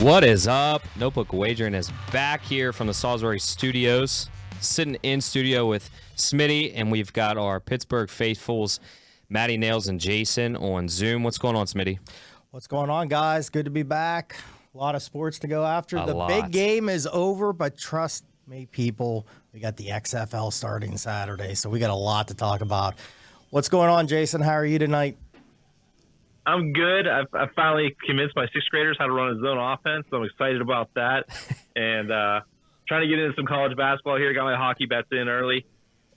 What is up? Notebook Wagering is back here from the Salisbury Studios, sitting in studio with Smitty, and we've got our Pittsburgh faithfuls, Matty, Nails, and Jason on Zoom. What's going on, Smitty? What's going on, guys? Good to be back. A lot of sports to go after. The big game is over, but trust me, people, we got the XFL starting Saturday, so we got a lot to talk about. What's going on, Jason? How are you tonight? I'm good. I finally convinced my sixth graders how to run a zone offense, so I'm excited about that. And trying to get into some college basketball here. Got my hockey bets in early,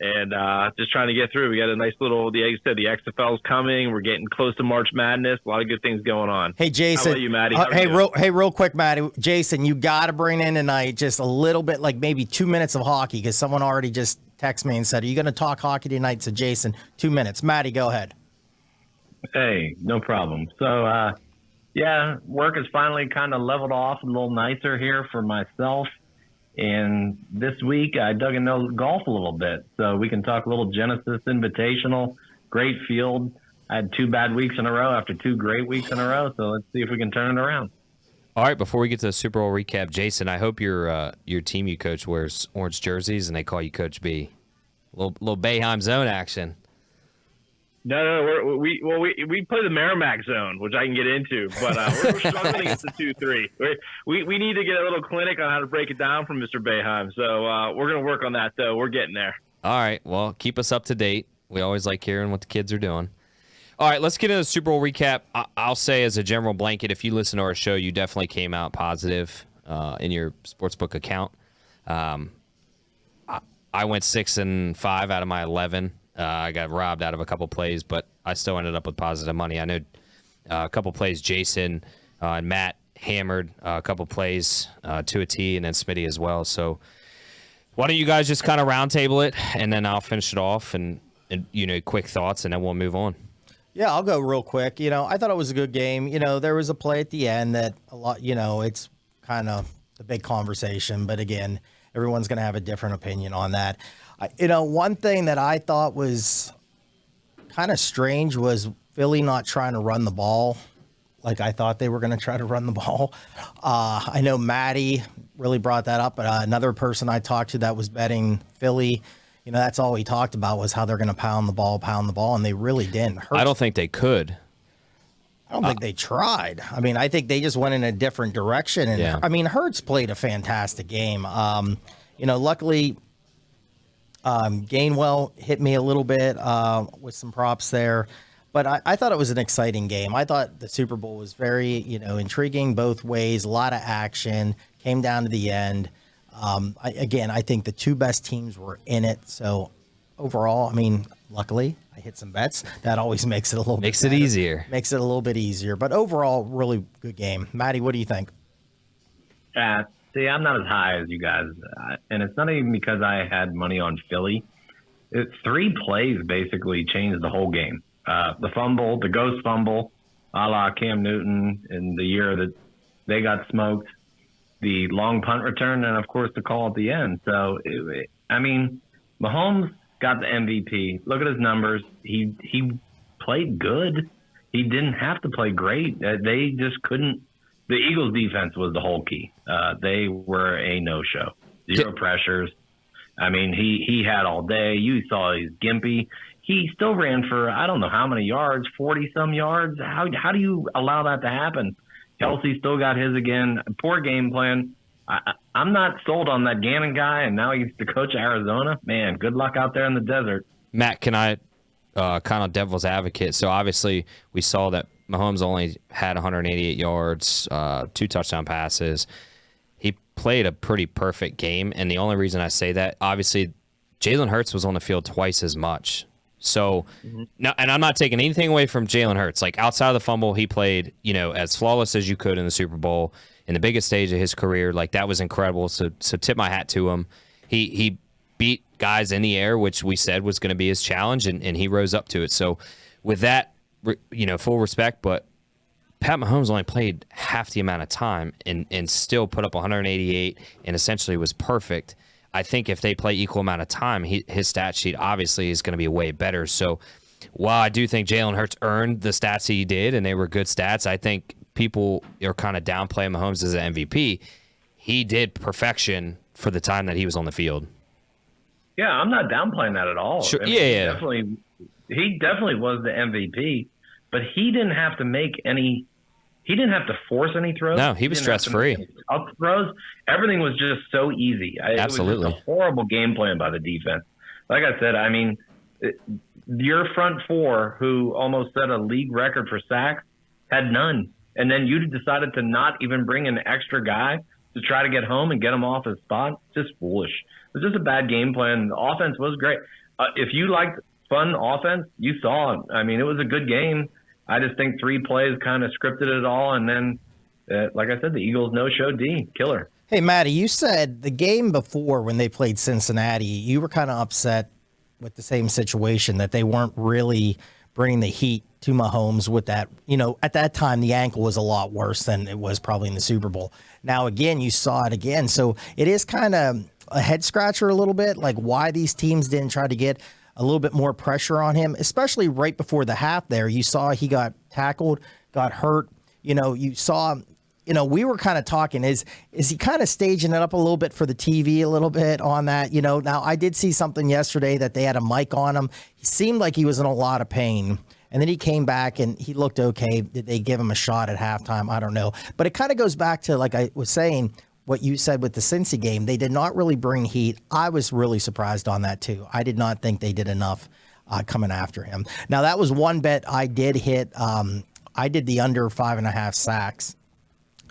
and just trying to get through. We got a nice little, like you said, the XFL is coming. We're getting close to March Madness. A lot of good things going on. Hey, Jason. How about you, Matty? Real quick, Matty. Jason, you got to bring in tonight just a little bit, like maybe 2 minutes of hockey, because someone already just texted me and said, are you going to talk hockey tonight? So, Jason, 2 minutes. Matty, go ahead. Hey, no problem. So, yeah, work is finally kind of leveled off a little nicer here for myself. And this week I dug into golf a little bit. So we can talk a little Genesis Invitational. Great field. I had 2 bad weeks in a row after 2 great weeks in a row. So let's see if we can turn it around. All right, before we get to the Super Bowl recap, Jason, I hope your team you coach wears orange jerseys and they call you Coach B. Little Bayheim zone action. No, we play the Merrimack zone, which I can get into, but we're struggling against the 2-3. We need to get a little clinic on how to break it down from Mr. Bayheim, so we're going to work on that, though. We're getting there. All right, well, keep us up to date. We always like hearing what the kids are doing. All right, let's get into the Super Bowl recap. I'll say as a general blanket, if you listen to our show, you definitely came out positive in your sportsbook account. I went 6-5 out of my 11. I got robbed out of a couple plays, but I still ended up with positive money. I know a couple plays Jason and Matt hammered a couple plays to a T, and then Smitty as well. So why don't you guys just kind of roundtable it, and then I'll finish it off and quick thoughts, and then we'll move on. Yeah, I'll go real quick. I thought it was a good game. There was a play at the end that a lot, it's kind of the big conversation, but again, everyone's going to have a different opinion on that. One thing that I thought was kind of strange was Philly not trying to run the ball like I thought they were going to try to run the ball. I know Matty really brought that up, but another person I talked to that was betting Philly, that's all he talked about was how they're going to pound the ball, and they really didn't. I don't think they could. I don't think they tried. I mean, I think they just went in a different direction. And yeah. I mean, Hurts played a fantastic game. Luckily, Gainwell hit me a little bit with some props there, but I thought it was an exciting game. I thought the Super Bowl was very, intriguing both ways, a lot of action, came down to the end. I think the 2 best teams were in it. So overall, I mean, luckily I hit some bets. That always makes it a little bit better. Easier. Makes it a little bit easier, but overall, really good game. Matty, what do you think? See, I'm not as high as you guys, and it's not even because I had money on Philly. 3 plays basically changed the whole game. The fumble, the ghost fumble, a la Cam Newton in the year that they got smoked, the long punt return, and, of course, the call at the end. So, Mahomes got the MVP. Look at his numbers. He played good. He didn't have to play great. They just couldn't. The Eagles' defense was the whole key. They were a no-show. 0 pressures. I mean, he had all day. You saw he's gimpy. He still ran for, I don't know how many yards, 40-some yards. How do you allow that to happen? Kelsey still got his again. Poor game plan. I'm not sold on that Gannon guy, and now he's the coach of Arizona. Man, good luck out there in the desert. Matt, can I kind of devil's advocate? So obviously we saw that Mahomes only had 188 yards, 2 touchdown passes. He played a pretty perfect game, and the only reason I say that, obviously, Jalen Hurts was on the field twice as much. So, now, and I'm not taking anything away from Jalen Hurts. Like, outside of the fumble, he played, as flawless as you could in the Super Bowl in the biggest stage of his career. Like, that was incredible. So tip my hat to him. He beat guys in the air, which we said was going to be his challenge, and he rose up to it. So, with that, full respect, but Pat Mahomes only played half the amount of time and still put up 188 and essentially was perfect. I think if they play equal amount of time, his stat sheet obviously is going to be way better. So while I do think Jalen Hurts earned the stats he did and they were good stats, I think people are kind of downplaying Mahomes as an MVP, he did perfection for the time that he was on the field. Yeah, I'm not downplaying that at all. Sure. I mean, he definitely was the MVP, but he didn't have to make any. He didn't have to force any throws. No, he was stress-free. Up throws, everything was just so easy. Absolutely. It was just a horrible game plan by the defense. Like I said, I mean, your front four, who almost set a league record for sacks, had none. And then you decided to not even bring an extra guy to try to get home and get him off his spot. Just foolish. It was just a bad game plan. The offense was great. If you liked fun offense, you saw it. I mean, it was a good game. I just think 3 plays kind of scripted it all. And then, like I said, the Eagles no-show D, killer. Hey, Matty, you said the game before when they played Cincinnati, you were kind of upset with the same situation, that they weren't really bringing the heat to Mahomes with that. You know, at that time, the ankle was a lot worse than it was probably in the Super Bowl. Now, again, you saw it again. So it is kind of a head scratcher a little bit, like why these teams didn't try to get a little bit more pressure on him, especially right before the half there. You saw he got tackled, got hurt. You know, you saw, you know, we were kind of talking, is he kind of staging it up a little bit for the TV a little bit on that? You know, now I did see something yesterday that they had a mic on him. He seemed like he was in a lot of pain. And then he came back and he looked okay. Did they give him a shot at halftime? I don't know. But it kind of goes back to, like I was saying, what you said with the Cincy game. They did not really bring heat. I was really surprised on that too. I did not think they did enough coming after him. Now, that was one bet I did hit. I did the under 5.5 sacks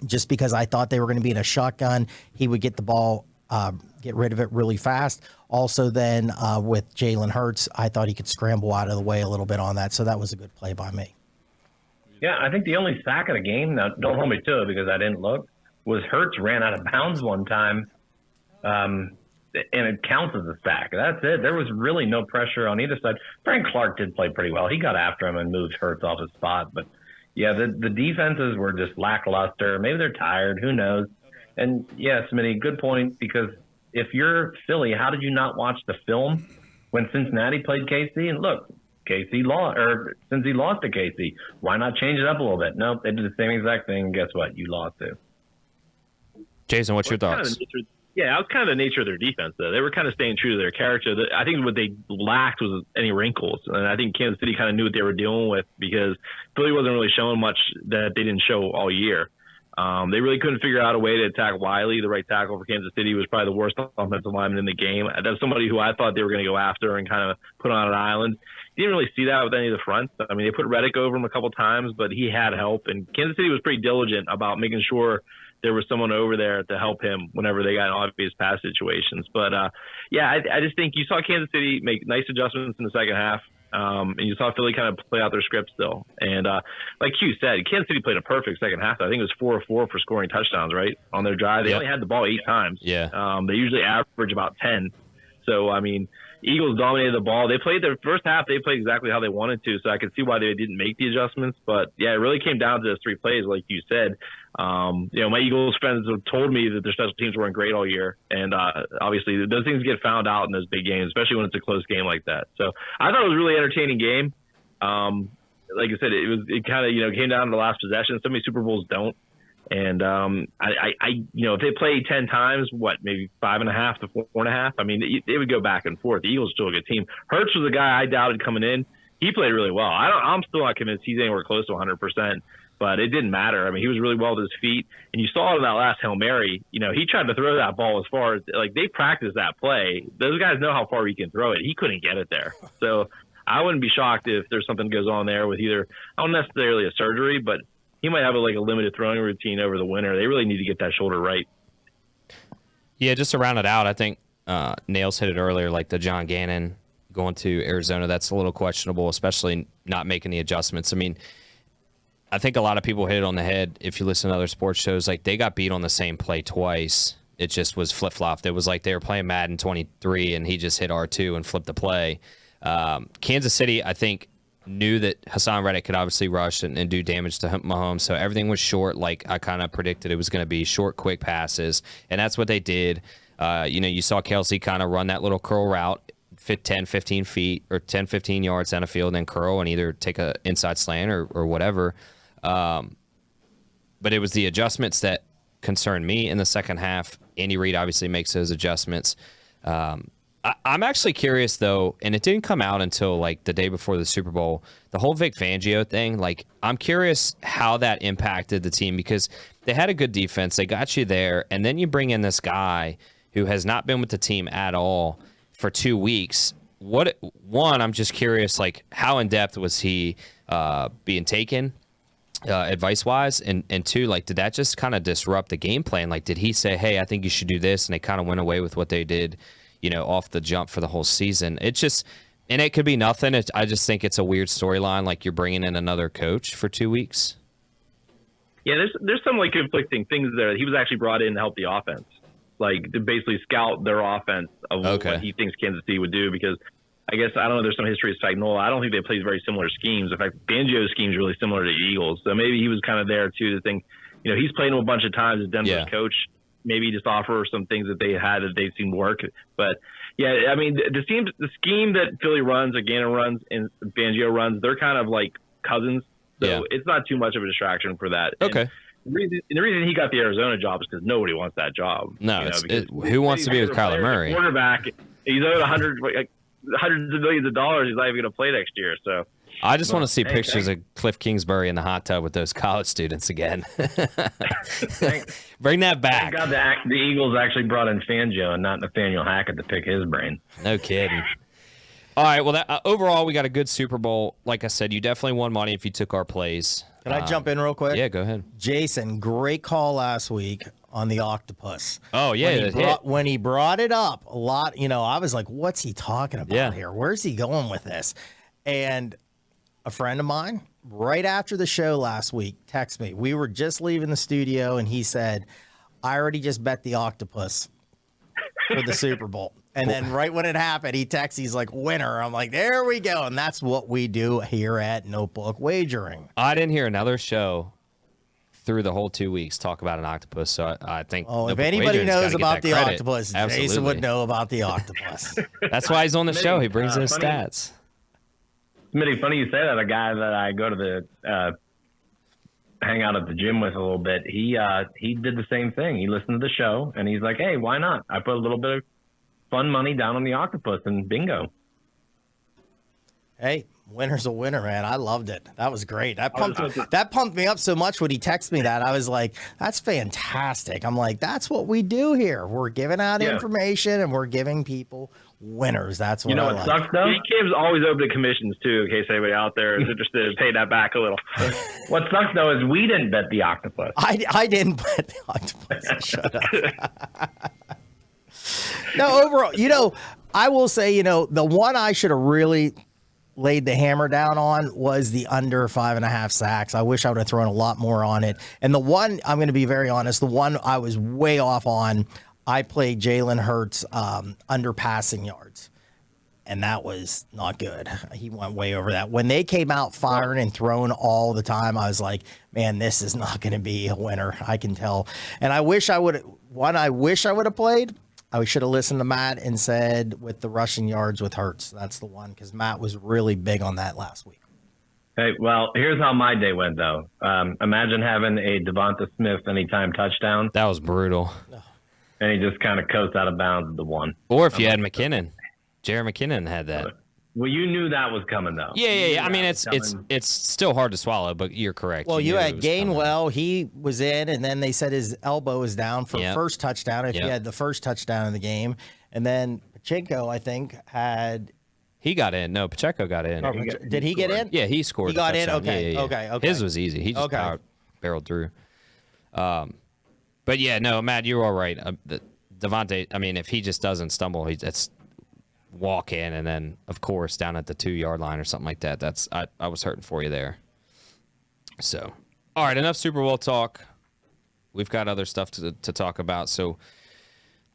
just because I thought they were going to be in a shotgun. He would get the ball, get rid of it really fast. Also then with Jalen Hurts, I thought he could scramble out of the way a little bit on that. So that was a good play by me. Yeah, I think the only sack of the game, now don't hold me to it because I didn't look, was Hurts ran out of bounds one time, and it counts as a sack. That's it. There was really no pressure on either side. Frank Clark did play pretty well. He got after him and moved Hurts off his spot. But, yeah, the defenses were just lackluster. Maybe they're tired. Who knows? And, yeah, Smitty, good point, because if you're Philly, how did you not watch the film when Cincinnati played KC? And, look, KC lost, or since he lost to KC, why not change it up a little bit? Nope, they did the same exact thing. Guess what? You lost it. Jason, what's your thoughts? Yeah, that was kind of the nature of their defense, though. They were kind of staying true to their character. I think what they lacked was any wrinkles. And I think Kansas City kind of knew what they were dealing with because Philly wasn't really showing much that they didn't show all year. They really couldn't figure out a way to attack Wylde. The right tackle for Kansas City was probably the worst offensive lineman in the game. That's somebody who I thought they were going to go after and kind of put on an island. You didn't really see that with any of the fronts. I mean, they put Reddick over him a couple times, but he had help. And Kansas City was pretty diligent about making sure there was someone over there to help him whenever they got in obvious pass situations. But, yeah, I just think you saw Kansas City make nice adjustments in the second half, and you saw Philly kind of play out their script still. And like Q said, Kansas City played a perfect second half. I think it was 4 of 4 for scoring touchdowns, right, on their drive. They only had the ball 8 times. Yeah. They usually average about 10. So, I mean, Eagles dominated the ball. They played their first half. They played exactly how they wanted to, so I could see why they didn't make the adjustments. But, yeah, it really came down to those 3 plays, like you said. You know, my Eagles friends have told me that their special teams weren't great all year. And obviously those things get found out in those big games, especially when it's a close game like that. So I thought it was a really entertaining game. Like I said, it kind of, you know, came down to the last possession. So many Super Bowls don't. And you know, if they play 10 times, maybe 5.5 to 4.5. I mean, they would go back and forth. The Eagles are still a good team. Hurts was a guy I doubted coming in. He played really well. I'm still not convinced he's anywhere close to 100%. But it didn't matter. I mean, he was really well with his feet. And you saw it in that last Hail Mary. You know, he tried to throw that ball as far as, like, they practiced that play. Those guys know how far he can throw it. He couldn't get it there. So I wouldn't be shocked if there's something goes on there with either, not necessarily a surgery, but he might have a limited throwing routine over the winter. They really need to get that shoulder right. Yeah, just to round it out, I think Nails hit it earlier, like the John Gannon going to Arizona. That's a little questionable, especially not making the adjustments. I mean, I think a lot of people hit it on the head. If you listen to other sports shows, like they got beat on the same play twice. It just was flip-flopped. It was like they were playing Madden 23 and he just hit R2 and flipped the play. Kansas City, I think, knew that Hassan Reddick could obviously rush and do damage to Mahomes. So everything was short, like I kind of predicted it was going to be, short, quick passes. And that's what they did. You know, you saw Kelsey kind of run that little curl route, 10, 15 feet or 10, 15 yards down the field and then curl and either take a inside slant or whatever. but it was the adjustments that concerned me in the second half. Andy Reid obviously makes those adjustments. I'm actually curious, though, and it didn't come out until like the day before the Super Bowl, the whole Vic Fangio thing. Like, I'm curious how that impacted the team, because they had a good defense. They got you there, and then you bring in this guy who has not been with the team at all for 2 weeks. I'm just curious, like, how in-depth was he being taken advice-wise? And two, like, did that just kind of disrupt the game plan? Like, did he say, hey, I think you should do this, and they kind of went away with what they did, off the jump for the whole season? It's just, and it could be nothing. I just think it's a weird storyline, like you're bringing in another coach for 2 weeks. Yeah, there's some like conflicting things there. He was actually brought in to help the offense, like to basically scout their offense of what he thinks Kansas City would do. Because I guess, I don't know, there's some history of Spagnuolo. I don't think they play very similar schemes. In fact, Fangio's scheme is really similar to Eagles. So maybe he was kind of there too to think, he's played him a bunch of times as Denver's coach. Maybe just offer some things that they had that they've seen work. But yeah, I mean, the scheme that Philly runs, or Gannon runs, and Fangio runs, they're kind of like cousins. So it's not too much of a distraction for that. Okay. And the reason he got the Arizona job is because nobody wants that job. No, who wants to be with Kyler Murray? Quarterback, he's owed hundreds of millions of dollars. He's not even going to play next year. So I just want to see pictures of Cliff Kingsbury in the hot tub with those college students again. Bring that back. Thank God the Eagles actually brought in Fangio and not Nathaniel Hackett to pick his brain. No kidding. All right, well, overall, we got a good Super Bowl. Like I said, you definitely won money if you took our plays. Can I jump in real quick? Yeah, go ahead. Jason, great call last week on the octopus. Oh, yeah. When he brought it up a lot, I was like, what's he talking about here? Where's he going with this? And a friend of mine, right after the show last week, texted me. We were just leaving the studio, and he said, I already just bet the octopus for the Super Bowl. And then right when it happened, he texts, he's like, winner. I'm like, there we go. And that's what we do here at Notebook Wagering. I didn't hear another show through the whole 2 weeks talk about an octopus. So I think if anybody knows about the octopus, Jason would know about the octopus. That's why he's on the show. He brings in his stats. Smitty, funny you say that. A guy that I go to the hang out at the gym with a little bit, he did the same thing. He listened to the show, and he's like, hey, why not? I put a little bit of fun money down on the octopus, and bingo. Hey, winner's a winner, man. I loved it. That was great. That pumped me up so much when he texted me that. I was like, that's fantastic. I'm like, that's what we do here. We're giving out information, and we're giving people winners. That's what what sucks, though? JKam's always open to commissions, too, in case anybody out there is interested in paying that back a little. What sucks, though, is we didn't bet the octopus. I didn't bet the octopus. Shut up. No, overall, I will say, the one I should have really laid the hammer down on was the under 5.5 sacks. I wish I would have thrown a lot more on it. And the one, I'm going to be very honest, the one I was way off on, I played Jalen Hurts under passing yards. And that was not good. He went way over that. When they came out firing and throwing all the time, I was like, man, this is not going to be a winner. I can tell. And I wish I would have played. I should have listened to Matt and said with the rushing yards with Hurts. That's the one, because Matt was really big on that last week. Hey, well, here's how my day went, though. Imagine having a Devonta Smith anytime touchdown. That was brutal. And he just kind of coasts out of bounds at the one. Or if you had McKinnon. Jared McKinnon had that. Well, you knew that was coming, though. Yeah. I mean, it's still hard to swallow, but you're correct. Well, you had Gainwell. He was in, and then they said his elbow was down for first touchdown if he had the first touchdown of the game. And then Pacheco, I think, had... He got in. No, Pacheco got in. Did he get in? Yeah, he scored. He got in? Okay. Yeah. Okay. His was easy. He just barreled through. But, yeah, no, Matt, you're all right. Devontae, I mean, if he just doesn't stumble, it's walk in, and then of course down at the 2-yard line or something like that. I was hurting for you there. So, all right, enough Super Bowl talk. We've got other stuff to talk about. So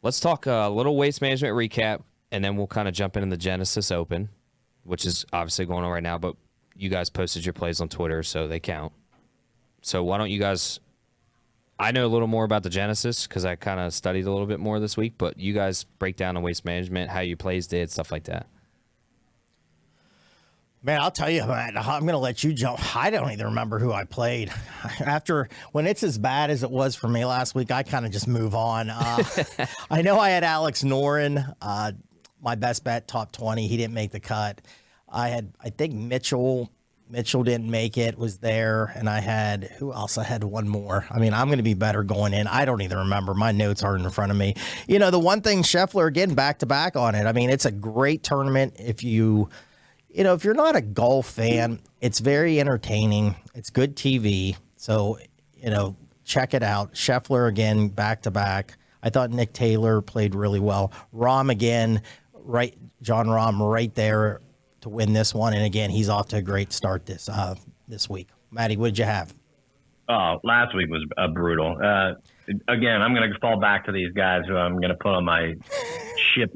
let's talk a little waste management recap, and then we'll kind of jump into the Genesis Open, which is obviously going on right now. But you guys posted your plays on Twitter, so they count. So why don't you guys? I know a little more about the Genesis because I kind of studied a little bit more this week, but you guys break down the waste management, how your plays did, stuff like that. Man, I'll tell you, man, I'm going to let you jump. I don't even remember who I played. When it's as bad as it was for me last week, I kind of just move on. I know I had Alex Noren, my best bet, top 20. He didn't make the cut. I think Mitchell didn't make it, was there. And who else? I had one more. I mean, I'm going to be better going in. I don't even remember. My notes aren't in front of me. The one thing, Scheffler, again, back to back on it. I mean, it's a great tournament. If you're not a golf fan, it's very entertaining. It's good TV. So, check it out. Scheffler again, back to back. I thought Nick Taylor played really well. Rahm again, John Rahm right there to win this one. And again, he's off to a great start this week. Matty, what did you have? Oh, last week was brutal. Again, I'm going to fall back to these guys who I'm going to put on my ship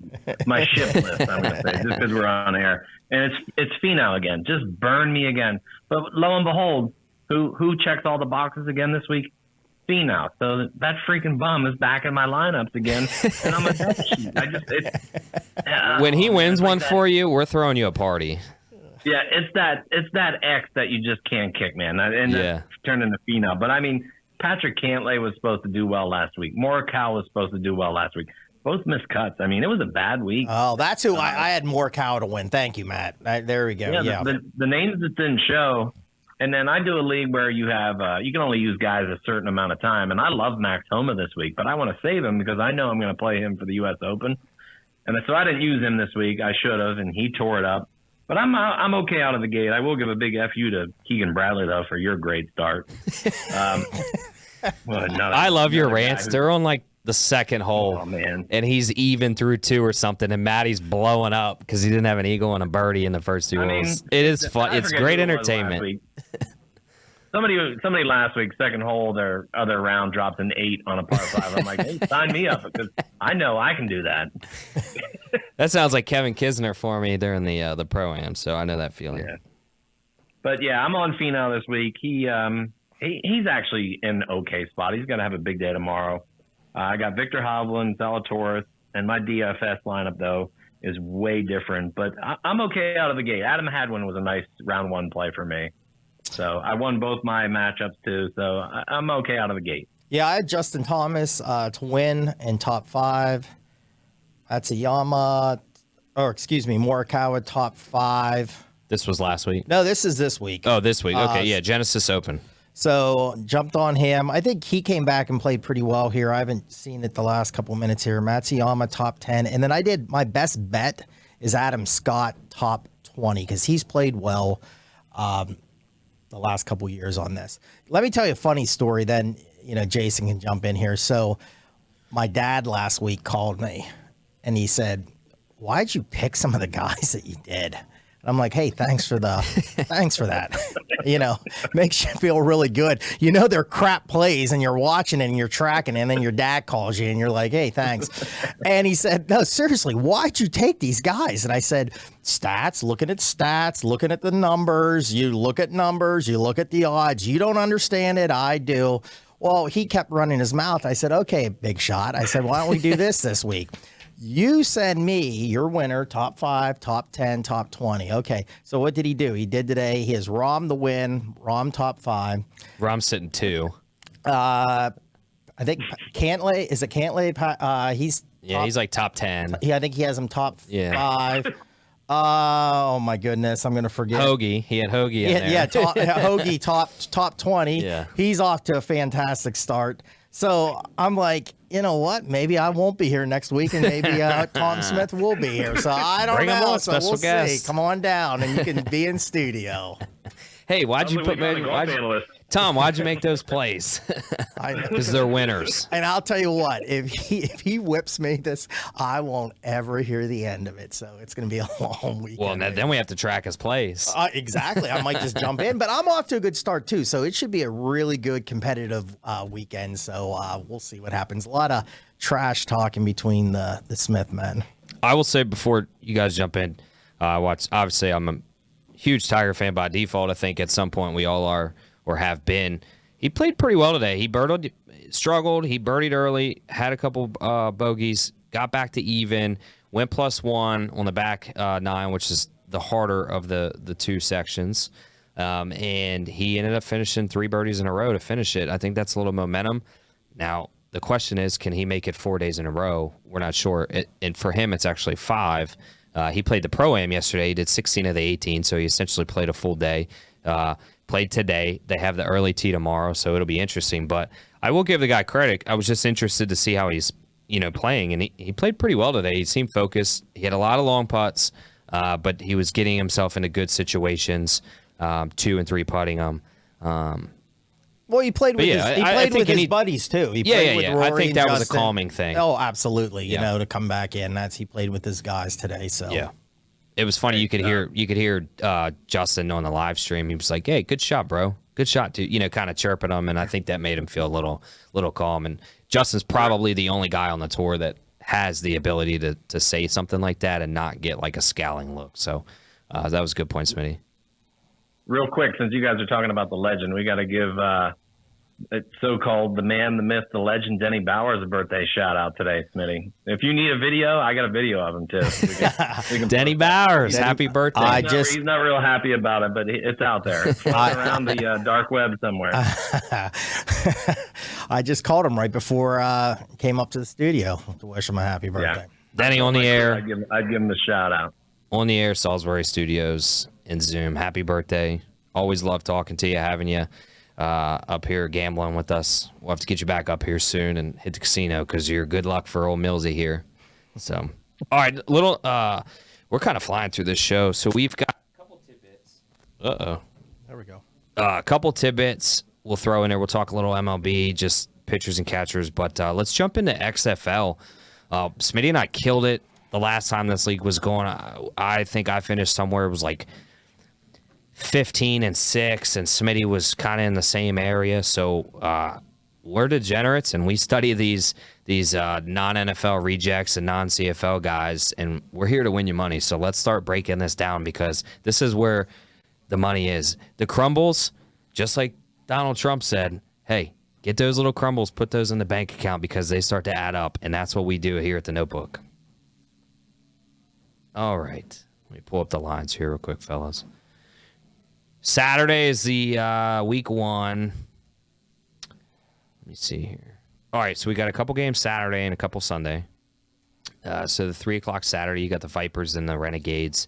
list, I'm going to say, just because we're on air. And it's Finau again. Just burn me again. But lo and behold, who checks all the boxes again this week? Finau. So that freaking bum is back in my lineups again, and I'm a death sheet. When he wins one for you, we're throwing you a party. Yeah, it's that X that you just can't kick, man. And that's turned into Finau. But I mean, Patrick Cantlay was supposed to do well last week. Morikawa was supposed to do well last week. Both missed cuts. I mean, it was a bad week. Oh, that's who I had Morikawa to win. Thank you, Matt. There we go. Yeah. The names that didn't show. And then I do a league where you have you can only use guys a certain amount of time. And I love Max Homa this week, but I want to save him because I know I'm going to play him for the U.S. Open. And so I didn't use him this week. I should have, and he tore it up. But I'm okay out of the gate. I will give a big FU to Keegan Bradley, though, for your great start. I love your rants. They're on like the second hole. Oh, man. And he's even through 2 or something, and Matty's blowing up because he didn't have an eagle and a birdie in the first 2 holes. It is fun. It's great entertainment. Somebody last week, second hole, their other round dropped an 8 on a par 5. I'm like, hey, sign me up because I know I can do that. That sounds like Kevin Kisner for me during the Pro-Am, so I know that feeling. Yeah. But, yeah, I'm on Finau this week. He's actually in an okay spot. He's going to have a big day tomorrow. I got Victor Hovland, Zalatoris, and my DFS lineup, though, is way different. But I'm okay out of the gate. Adam Hadwin was a nice round 1 play for me. So I won both my matchups, too. So I'm okay out of the gate. Yeah, I had Justin Thomas to win in top 5. Morikawa top 5. This was last week? No, this is this week. Oh, this week. Okay, yeah, Genesis Open. So jumped on him. I think he came back and played pretty well here. I haven't seen it the last couple of minutes here. Matsuyama top 10. And then I did my best bet is Adam Scott top 20 because he's played well the last couple of years on this. Let me tell you a funny story. Then, Jason can jump in here. So my dad last week called me and he said, why'd you pick some of the guys that you did? And I'm like, hey, thanks for that. Makes you feel really good. They're crap plays and you're watching it and you're tracking it, and then your dad calls you and you're like, hey, thanks. And he said, no, seriously, why'd you take these guys? And I said, stats, looking at the numbers. You look at numbers, you look at the odds. You don't understand it. I do. Well, he kept running his mouth. I said, okay, big shot. I said, why don't we do this week? You send me your winner, top 5, top 10, top 20. Okay, so what did he do? He did today. He has Rahm the win, Rahm top 5. Rahm's sitting 2. I think Cantlay, is it Cantlay? He's like top 10. Yeah, I think he has him top 5. Oh my goodness, I'm gonna forget. Hoagie, he had Hoagie in there. Yeah, Hoagie top 20. Yeah. He's off to a fantastic start. So I'm like, you know what? Maybe I won't be here next week, and maybe Tom Smith will be here. So I don't know. Him on, so special we'll guest. see. Come on down, and you can be in studio. Hey, why'd you make those plays? Because they're winners. And I'll tell you what, if he whips me this, I won't ever hear the end of it. So it's going to be a long weekend. Well, then we have to track his plays. Exactly. I might just jump in, but I'm off to a good start too. So it should be a really good competitive weekend. So we'll see what happens. A lot of trash talking between the Smith men. I will say before you guys jump in, obviously I'm a huge Tiger fan by default. I think at some point we all are or have been. He played pretty well today. He struggled. He birdied early, had a couple bogeys, got back to even, went +1 on the back 9, which is the harder of the two sections. And he ended up finishing 3 birdies in a row to finish it. I think that's a little momentum. Now, the question is, can he make it 4 days in a row? We're not sure. And for him, it's actually 5. He played the Pro-Am yesterday. He did 16 of the 18, so he essentially played a full day. Played today. They have the early tee tomorrow, so it'll be interesting. But I will give the guy credit. I was just interested to see how he's playing, and he played pretty well today. He seemed focused. He had a lot of long putts, but he was getting himself into good situations, 2 and 3 putting them. Well, he played with his buddies too. He played with Rory I think that and was a Justin. calming thing. Oh, absolutely. You know, to come back in, he played with his guys today. So yeah, it was funny. You could hear Justin on the live stream. He was like, "Hey, good shot, bro. Good shot," to kind of chirping him, and I think that made him feel a little calm. And Justin's probably the only guy on the tour that has the ability to say something like that and not get like a scowling look. So that was a good point, Smitty. Real quick, since you guys are talking about the legend, we got to give so-called the man, the myth, the legend, Denny Bowers a birthday shout-out today, Smitty. If you need a video, I got a video of him, too. We can Denny Bowers, happy birthday. He's not real happy about it, but it's out there. It's floating around the dark web somewhere. I just called him right before came up to the studio to wish him a happy birthday. Yeah. Denny on the air. I'd give him a shout-out. On the air, Salisbury Studios and Zoom. Happy birthday. Always love talking to you, having you up here gambling with us. We'll have to get you back up here soon and hit the casino because you're good luck for old Millsy here. So, all right, we're kind of flying through this show. So we've got a couple tidbits. There we go. A couple tidbits we'll throw in there. We'll talk a little MLB, just pitchers and catchers. But let's jump into XFL. Smitty and I killed it the last time this league was going. I think I finished somewhere. It was like 15-6, and Smitty was kind of in the same area. So we're degenerates, and we study these non-NFL rejects and non-CFL guys, and we're here to win you money. So let's start breaking this down because this is where the money is. The crumbles, just like Donald Trump said, hey, get those little crumbles, put those in the bank account because they start to add up, and that's what we do here at the Notebook. All right. Let me pull up the lines here real quick, fellas. Saturday is the week 1. Let me see here. All right, so we got a couple games Saturday and a couple Sunday. So the 3 o'clock Saturday, you got the Vipers and the Renegades.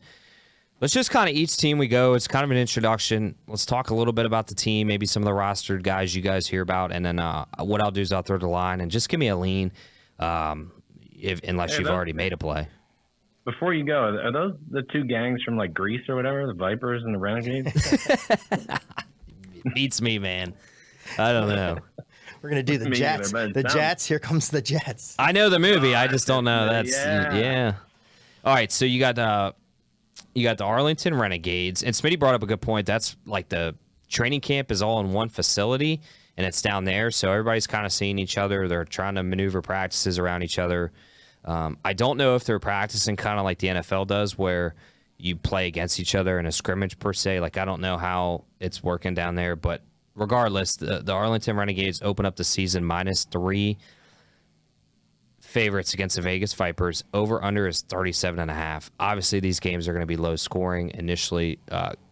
Let's just kind of each team we go. It's kind of an introduction. Let's talk a little bit about the team, maybe some of the rostered guys you guys hear about, and then what I'll do is I'll throw the line and just give me a lean, unless you've already made a play. Before you go, are those the 2 gangs from like Greece or whatever, the Vipers and the Renegades? Beats me, man. I don't know. We're gonna do the Jets. The Jets. Here comes the Jets. I know the movie. I just don't know. That's yeah. All right. So you got the Arlington Renegades, and Smitty brought up a good point. That's like the training camp is all in one facility, and it's down there, so everybody's kind of seeing each other. They're trying to maneuver practices around each other. I don't know if they're practicing kind of like the NFL does, where you play against each other in a scrimmage per se. Like, I don't know how it's working down there, but regardless, the Arlington Renegades open up the season -3 favorites against the Vegas Vipers. Over under is 37.5. Obviously, these games are going to be low scoring initially,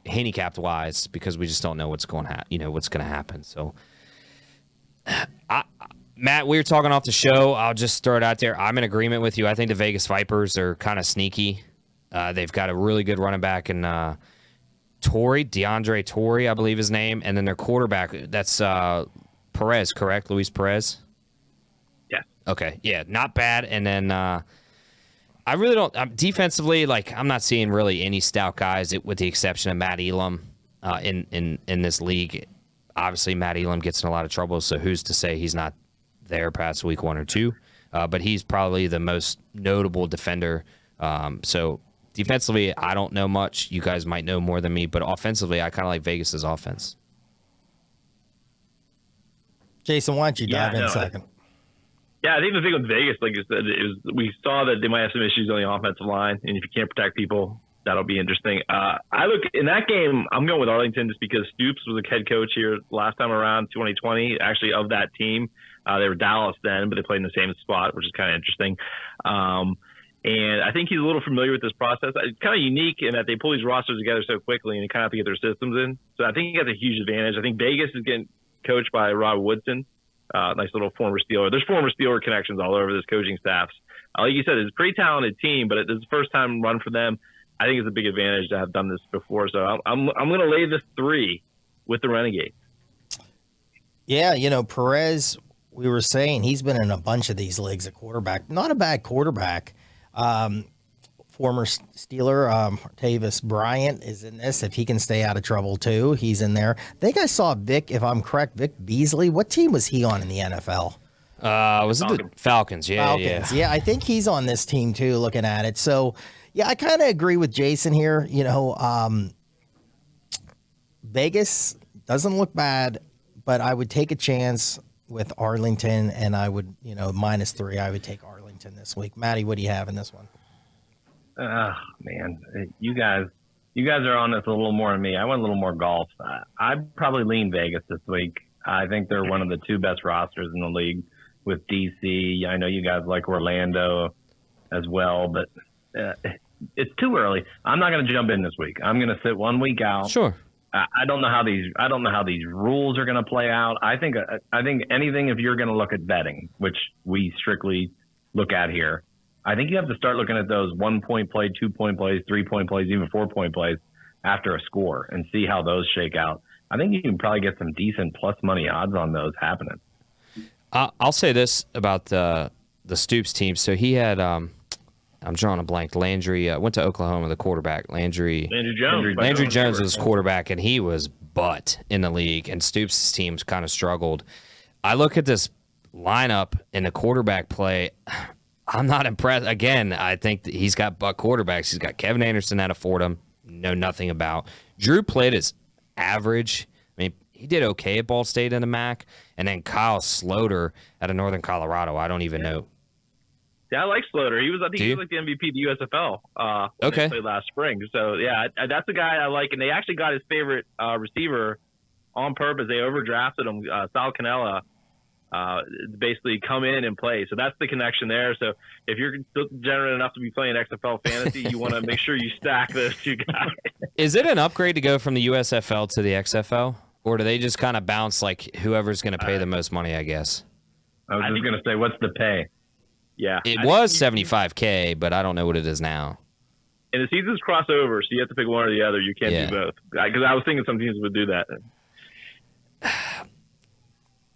handicapped wise, because we just don't know what's going to happen. So, Matt, we were talking off the show. I'll just throw it out there. I'm in agreement with you. I think the Vegas Vipers are kind of sneaky. They've got a really good running back in DeAndre Torrey, I believe his name, and then their quarterback, that's Perez, correct? Luis Perez? Yeah. Okay, yeah, not bad. And then I really don't defensively, like, I'm not seeing really any stout guys with the exception of Matt Elam in this league. Obviously, Matt Elam gets in a lot of trouble, so who's to say he's not there past week 1 or 2? But he's probably the most notable defender. So defensively, I don't know much. You guys might know more than me, but offensively, I kind of like Vegas's offense. Jason, why don't you dive in a second? Yeah, I think the thing with Vegas, like I said, we saw that they might have some issues on the offensive line, and if you can't protect people, that'll be interesting. I look in that game, I'm going with Arlington just because Stoops was a head coach here last time around, 2020, actually of that team. They were Dallas then, but they played in the same spot, which is kind of interesting. And I think he's a little familiar with this process. It's kind of unique in that they pull these rosters together so quickly and they kind of have to get their systems in. So I think he has a huge advantage. I think Vegas is getting coached by Rod Woodson, nice little former Steeler. There's former Steeler connections all over this coaching staffs. Like you said, it's a pretty talented team, but it's the first time run for them. I think it's a big advantage to have done this before. So I'm going to lay the 3 with the Renegades. Yeah, Perez, we were saying he's been in a bunch of these leagues at quarterback. Not a bad quarterback. Former Steeler, Tavis Bryant is in this. If he can stay out of trouble too, he's in there. I think I saw Vic, if I'm correct, Vic Beasley. What team was he on in the NFL? Was it the Falcons? Yeah, Falcons. Yeah, I think he's on this team too, looking at it. So, yeah, I kind of agree with Jason here. Vegas doesn't look bad, but I would take a chance with Arlington, and I would, -3, I would take Arlington this week. Matty, what do you have in this one? Man, you guys are on this a little more than me. I went a little more golf. I'd probably lean Vegas this week. I think they're one of the 2 best rosters in the league with DC. I know you guys like Orlando as well, but it's too early. I'm not going to jump in this week. I'm going to sit 1 week out. Sure. I don't know how these rules are going to play out. I think anything, if you're going to look at betting, which we strictly look at here, I think you have to start looking at those 1-point play, 2-point plays, 3-point plays, even 4-point plays after a score and see how those shake out. I think you can probably get some decent plus money odds on those happening. I'll say this about the Stoops team. So he had I'm drawing a blank. Landry went to Oklahoma, the quarterback. Landry Jones was quarterback, and he was butt in the league. And Stoops' teams kind of struggled. I look at this lineup in the quarterback play. I'm not impressed. Again, I think that he's got butt quarterbacks. He's got Kevin Anderson out of Fordham, know nothing about. Drew played as average. I mean, he did okay at Ball State in the MAC. And then Kyle Sloter out of Northern Colorado. I don't even know. Yeah, I like Sloter. I think he was like the MVP of the USFL when they played last spring. So, yeah, that's a guy I like. And they actually got his favorite receiver on purpose. They overdrafted him, Sal Cannella. Basically come in and play. So that's the connection there. So if you're generous enough to be playing XFL fantasy, you want to make sure you stack those 2 guys. Is it an upgrade to go from the USFL to the XFL? Or do they just kind of bounce like whoever's going to pay the most money, I guess? I was just going to say, what's the pay? Yeah. It was $75K, but I don't know what it is now. And the seasons cross over, so you have to pick one or the other. You can't do both. Because I was thinking some teams would do that.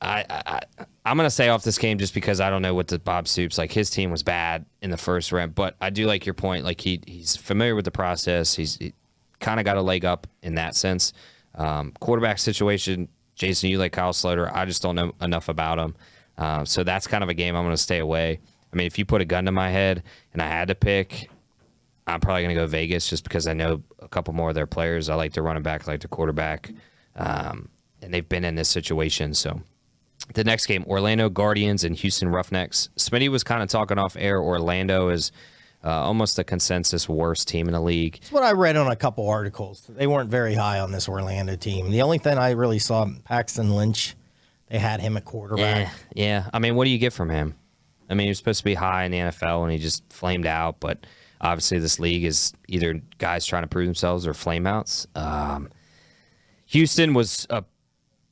I'm going to say off this game just because I don't know what the Bob Stoops, like his team was bad in the first round, but I do like your point. Like he's familiar with the process. He kind of got a leg up in that sense. Quarterback situation, Jason, you like Kyle Sloter. I just don't know enough about him. So that's kind of a game I'm going to stay away. I mean, if you put a gun to my head and I had to pick, I'm probably going to go Vegas just because I know a couple more of their players. I like their running back, I like their quarterback, and they've been in this situation. So the next game, Orlando Guardians and Houston Roughnecks. Smitty was kind of talking off air. Orlando is almost a consensus worst team in the league. That's what I read on a couple articles. They weren't very high on this Orlando team. The only thing I really saw, Paxton Lynch, they had him at quarterback. Yeah. I mean, what do you get from him? I mean, he was supposed to be high in the NFL, and he just flamed out. But obviously this league is either guys trying to prove themselves or flame outs. Houston was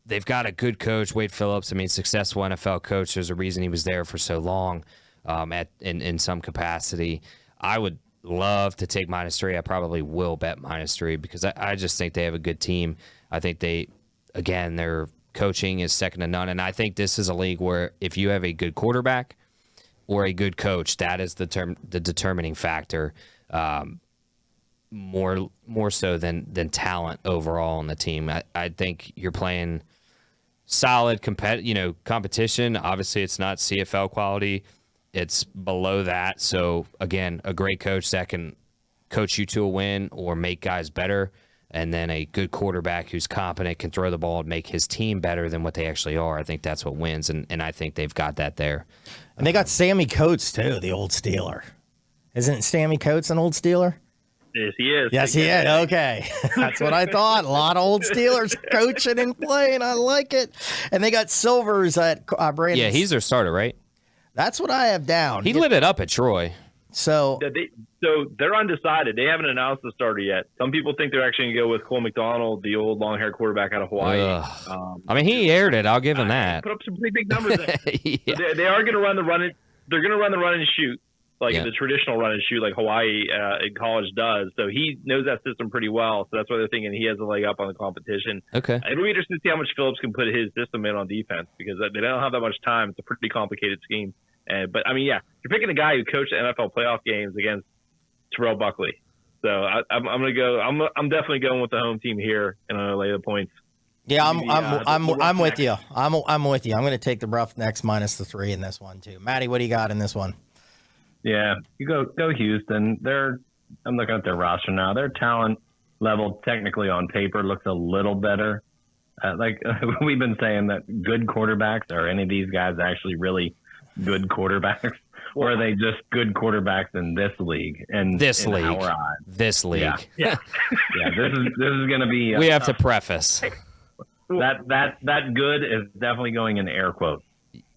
they've got a good coach, Wade Phillips. I mean, successful NFL coach. There's a reason he was there for so long in some capacity. I would love to take -3. I probably will bet -3 because I just think they have a good team. I think their coaching is second to none. And I think this is a league where if you have a good quarterback or a good coach, that is the determining factor, more so than talent overall on the team. I think you're playing solid competition. Obviously, it's not CFL quality. It's below that. So, again, a great coach that can coach you to a win or make guys better, and then a good quarterback who's competent, can throw the ball and make his team better than what they actually are. I think that's what wins, and I think they've got that there. And they got Sammy Coates, too, the old Steeler. Isn't Sammy Coates an old Steeler? Yes, he is. Yes, he is. Okay. That's what I thought. A lot of old Steelers coaching and playing. I like it. And they got Silvers at Brandon. Yeah, he's their starter, right? That's what I have down. He lit it up at Troy. So they're undecided. They haven't announced the starter yet. Some people think they're actually going to go with Cole McDonald, the old long-haired quarterback out of Hawaii. I mean, he aired it. I'll give him that. Put up some pretty big numbers there. Yeah. So they are going to run the run. They're going to run the run and shoot, like the traditional run and shoot, like Hawaii in college does. So he knows that system pretty well. So that's why they're thinking he has a leg up on the competition. Okay. It'll be interesting to see how much Phillips can put his system in on defense, because they don't have that much time. It's a pretty complicated scheme. But I mean, you're picking a guy who coached NFL playoff games against Terrell Buckley. So I'm going to go. I'm definitely going with the home team here, and I'm going to lay the points. Yeah, I'm with you. I'm with you. I'm going to take the Roughnecks minus the 3 in this one too. Maddie, what do you got in this one? Yeah, you go Houston. I'm looking at their roster now. Their talent level, technically on paper, looks a little better. Like we've been saying, that good quarterbacks, are any of these guys actually really good quarterbacks, or are they just good quarterbacks in this league? And this league, our eyes? This league, yeah. This is going to be. We have to preface that good is definitely going in air quotes.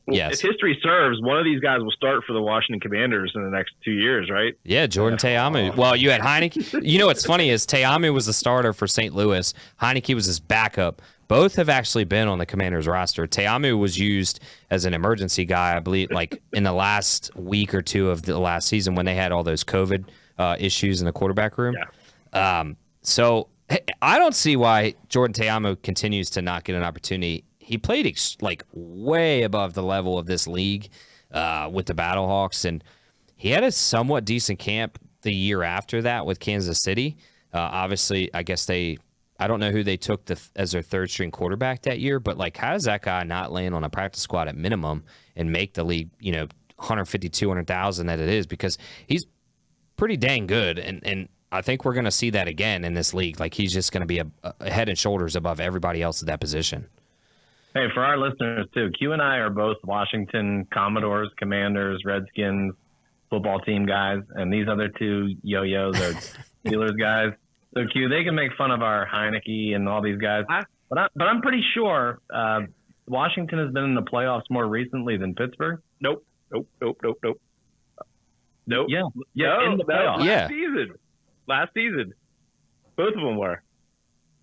Yes. If history serves, one of these guys will start for the Washington Commanders in the next 2 years, right? Yeah, Jordan Te'amu. Well, you had Heineke. You know what's funny is Te'amu was the starter for St. Louis. Heineke was his backup. Both have actually been on the Commanders roster. Te'amu was used as an emergency guy, I believe, like in the last week or two of the last season when they had all those COVID issues in the quarterback room. Yeah. So I don't see why Jordan Te'amu continues to not get an opportunity. He played like way above the level of this league with the Battlehawks, and he had a somewhat decent camp the year after that with Kansas City. Obviously, I guess I don't know who they took as their third string quarterback that year, but like, how does that guy not land on a practice squad at minimum and make the league, 150, 200,000 that it is? Because he's pretty dang good, and I think we're going to see that again in this league. Like, he's just going to be a head and shoulders above everybody else at that position. Hey, for our listeners too, Q and I are both Washington Commodores, Commanders, Redskins football team guys, and these other two yo-yos are Steelers guys. So Q, they can make fun of our Heineke and all these guys, but I'm pretty sure Washington has been in the playoffs more recently than Pittsburgh. Nope. Yeah, No, in the playoffs. Last season. Both of them were.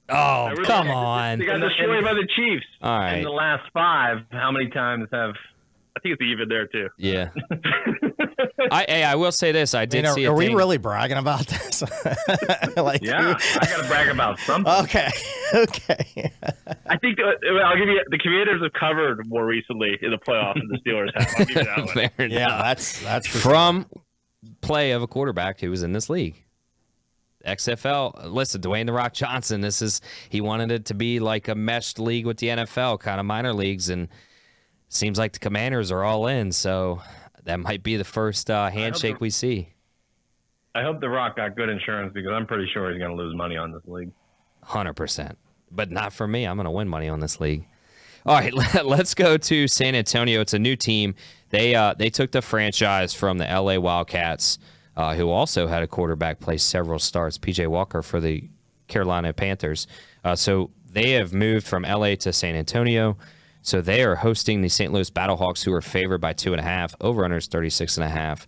Oh, come on. They got destroyed by the Chiefs. All right. In the last 5, how many times have? I think it's even there too. Yeah. I will say this. I did see. Are we really bragging about this? I got to brag about something. Okay. I think I'll give you the Commanders have covered more recently in the playoffs than the Steelers have. I'll give you that one. Fair enough. That's from play of a quarterback who was in this league. XFL. Listen, Dwayne "The Rock" Johnson. He wanted it to be like a meshed league with the NFL, kind of minor leagues, and seems like the Commanders are all in. So that might be the first handshake we see. I hope The Rock got good insurance, because I'm pretty sure he's going to lose money on this league. 100%, but not for me. I'm going to win money on this league. All right, let's go to San Antonio. It's a new team. They took the franchise from the LA Wildcats, who also had a quarterback play several starts, PJ Walker, for the Carolina Panthers. So they have moved from LA to San Antonio. So they are hosting the St. Louis Battlehawks, who are favored by 2.5. Over-under is 36.5.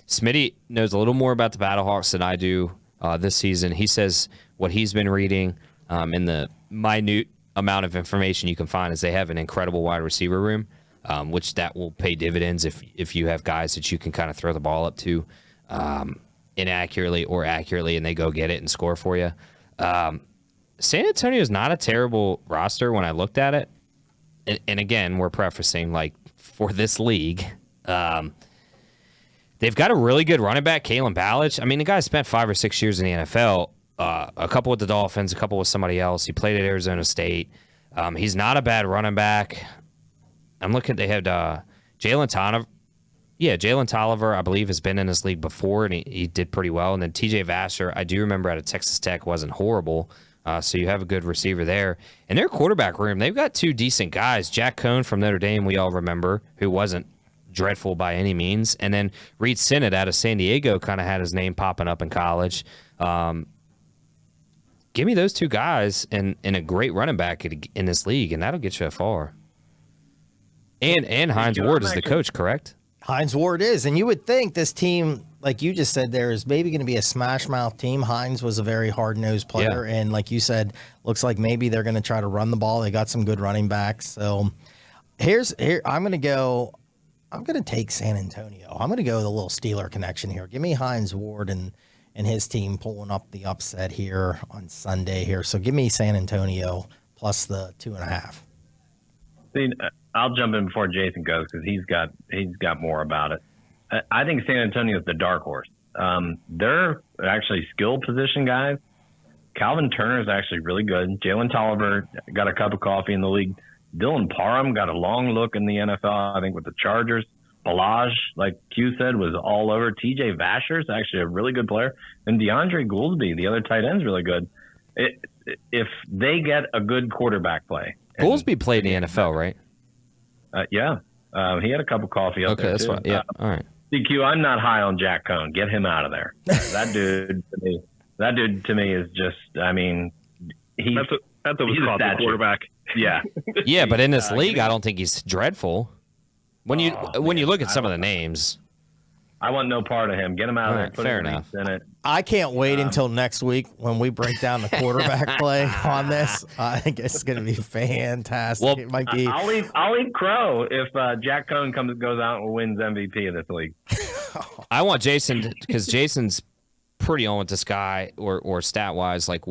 Smitty knows a little more about the Battlehawks than I do this season. He says what he's been reading in the minute amount of information you can find is they have an incredible wide receiver room, which that will pay dividends if you have guys that you can kind of throw the ball up to inaccurately or accurately, and they go get it and score for you. San Antonio is not a terrible roster when I looked at it. And again, we're prefacing, like, for this league, they've got a really good running back, Kalen Ballage. I mean, the guy spent 5 or 6 years in the NFL, a couple with the Dolphins, a couple with somebody else. He played at Arizona State. He's not a bad running back. I'm looking, they had Jalen Tolliver. Yeah, Jalen Tolliver, I believe, has been in this league before, and he did pretty well. And then TJ Vassar, I do remember out of Texas Tech, wasn't horrible. So you have a good receiver there. And their quarterback room, they've got 2 decent guys. Jack Cohn from Notre Dame, we all remember, who wasn't dreadful by any means. And then Reed Sinnott out of San Diego kind of had his name popping up in college. Give me those 2 guys and a great running back in this league, and that'll get you far. And Hines Ward is the coach, correct? Hines Ward is, and you would think this team like you just said, there is maybe going to be a smash mouth team. Hines was a very hard nosed player, and like you said, looks like maybe they're going to try to run the ball. They got some good running backs. So here I'm going to take San Antonio. I'm going to go with a little Steeler connection here. Give me Hines Ward and his team pulling up the upset here on Sunday here. So give me San Antonio plus the 2.5. See, I'll jump in before Jason goes because he's got more about it. I think San Antonio is the dark horse. They're actually skill position guys. Calvin Turner is actually really good. Jalen Tolliver got a cup of coffee in the league. Dylan Parham got a long look in the NFL, I think, with the Chargers. Balaj, like Q said, was all over. TJ Vasher's actually a really good player. And DeAndre Gouldsby, the other tight end, is really good. If they get a good quarterback play. Gouldsby played in the NFL, right? Yeah. He had a cup of coffee up there, that's too. fine. Yeah, all right. CQ, I'm not high on Jack Cohn. Get him out of there. That dude to me is just, I mean, that's a Wisconsin quarterback. Yeah. Yeah, but in this league, I don't think he's dreadful. When you look at some of the names, I want no part of him. Get him out of there. Right, Put fair him enough. in it. I can't wait until next week when we break down the quarterback play on this. I think it's going to be fantastic. Well, it might be. I'll leave Crow if Jack Cohn goes out and wins MVP of this league. I want Jason because Jason's pretty on with this guy or stat wise, like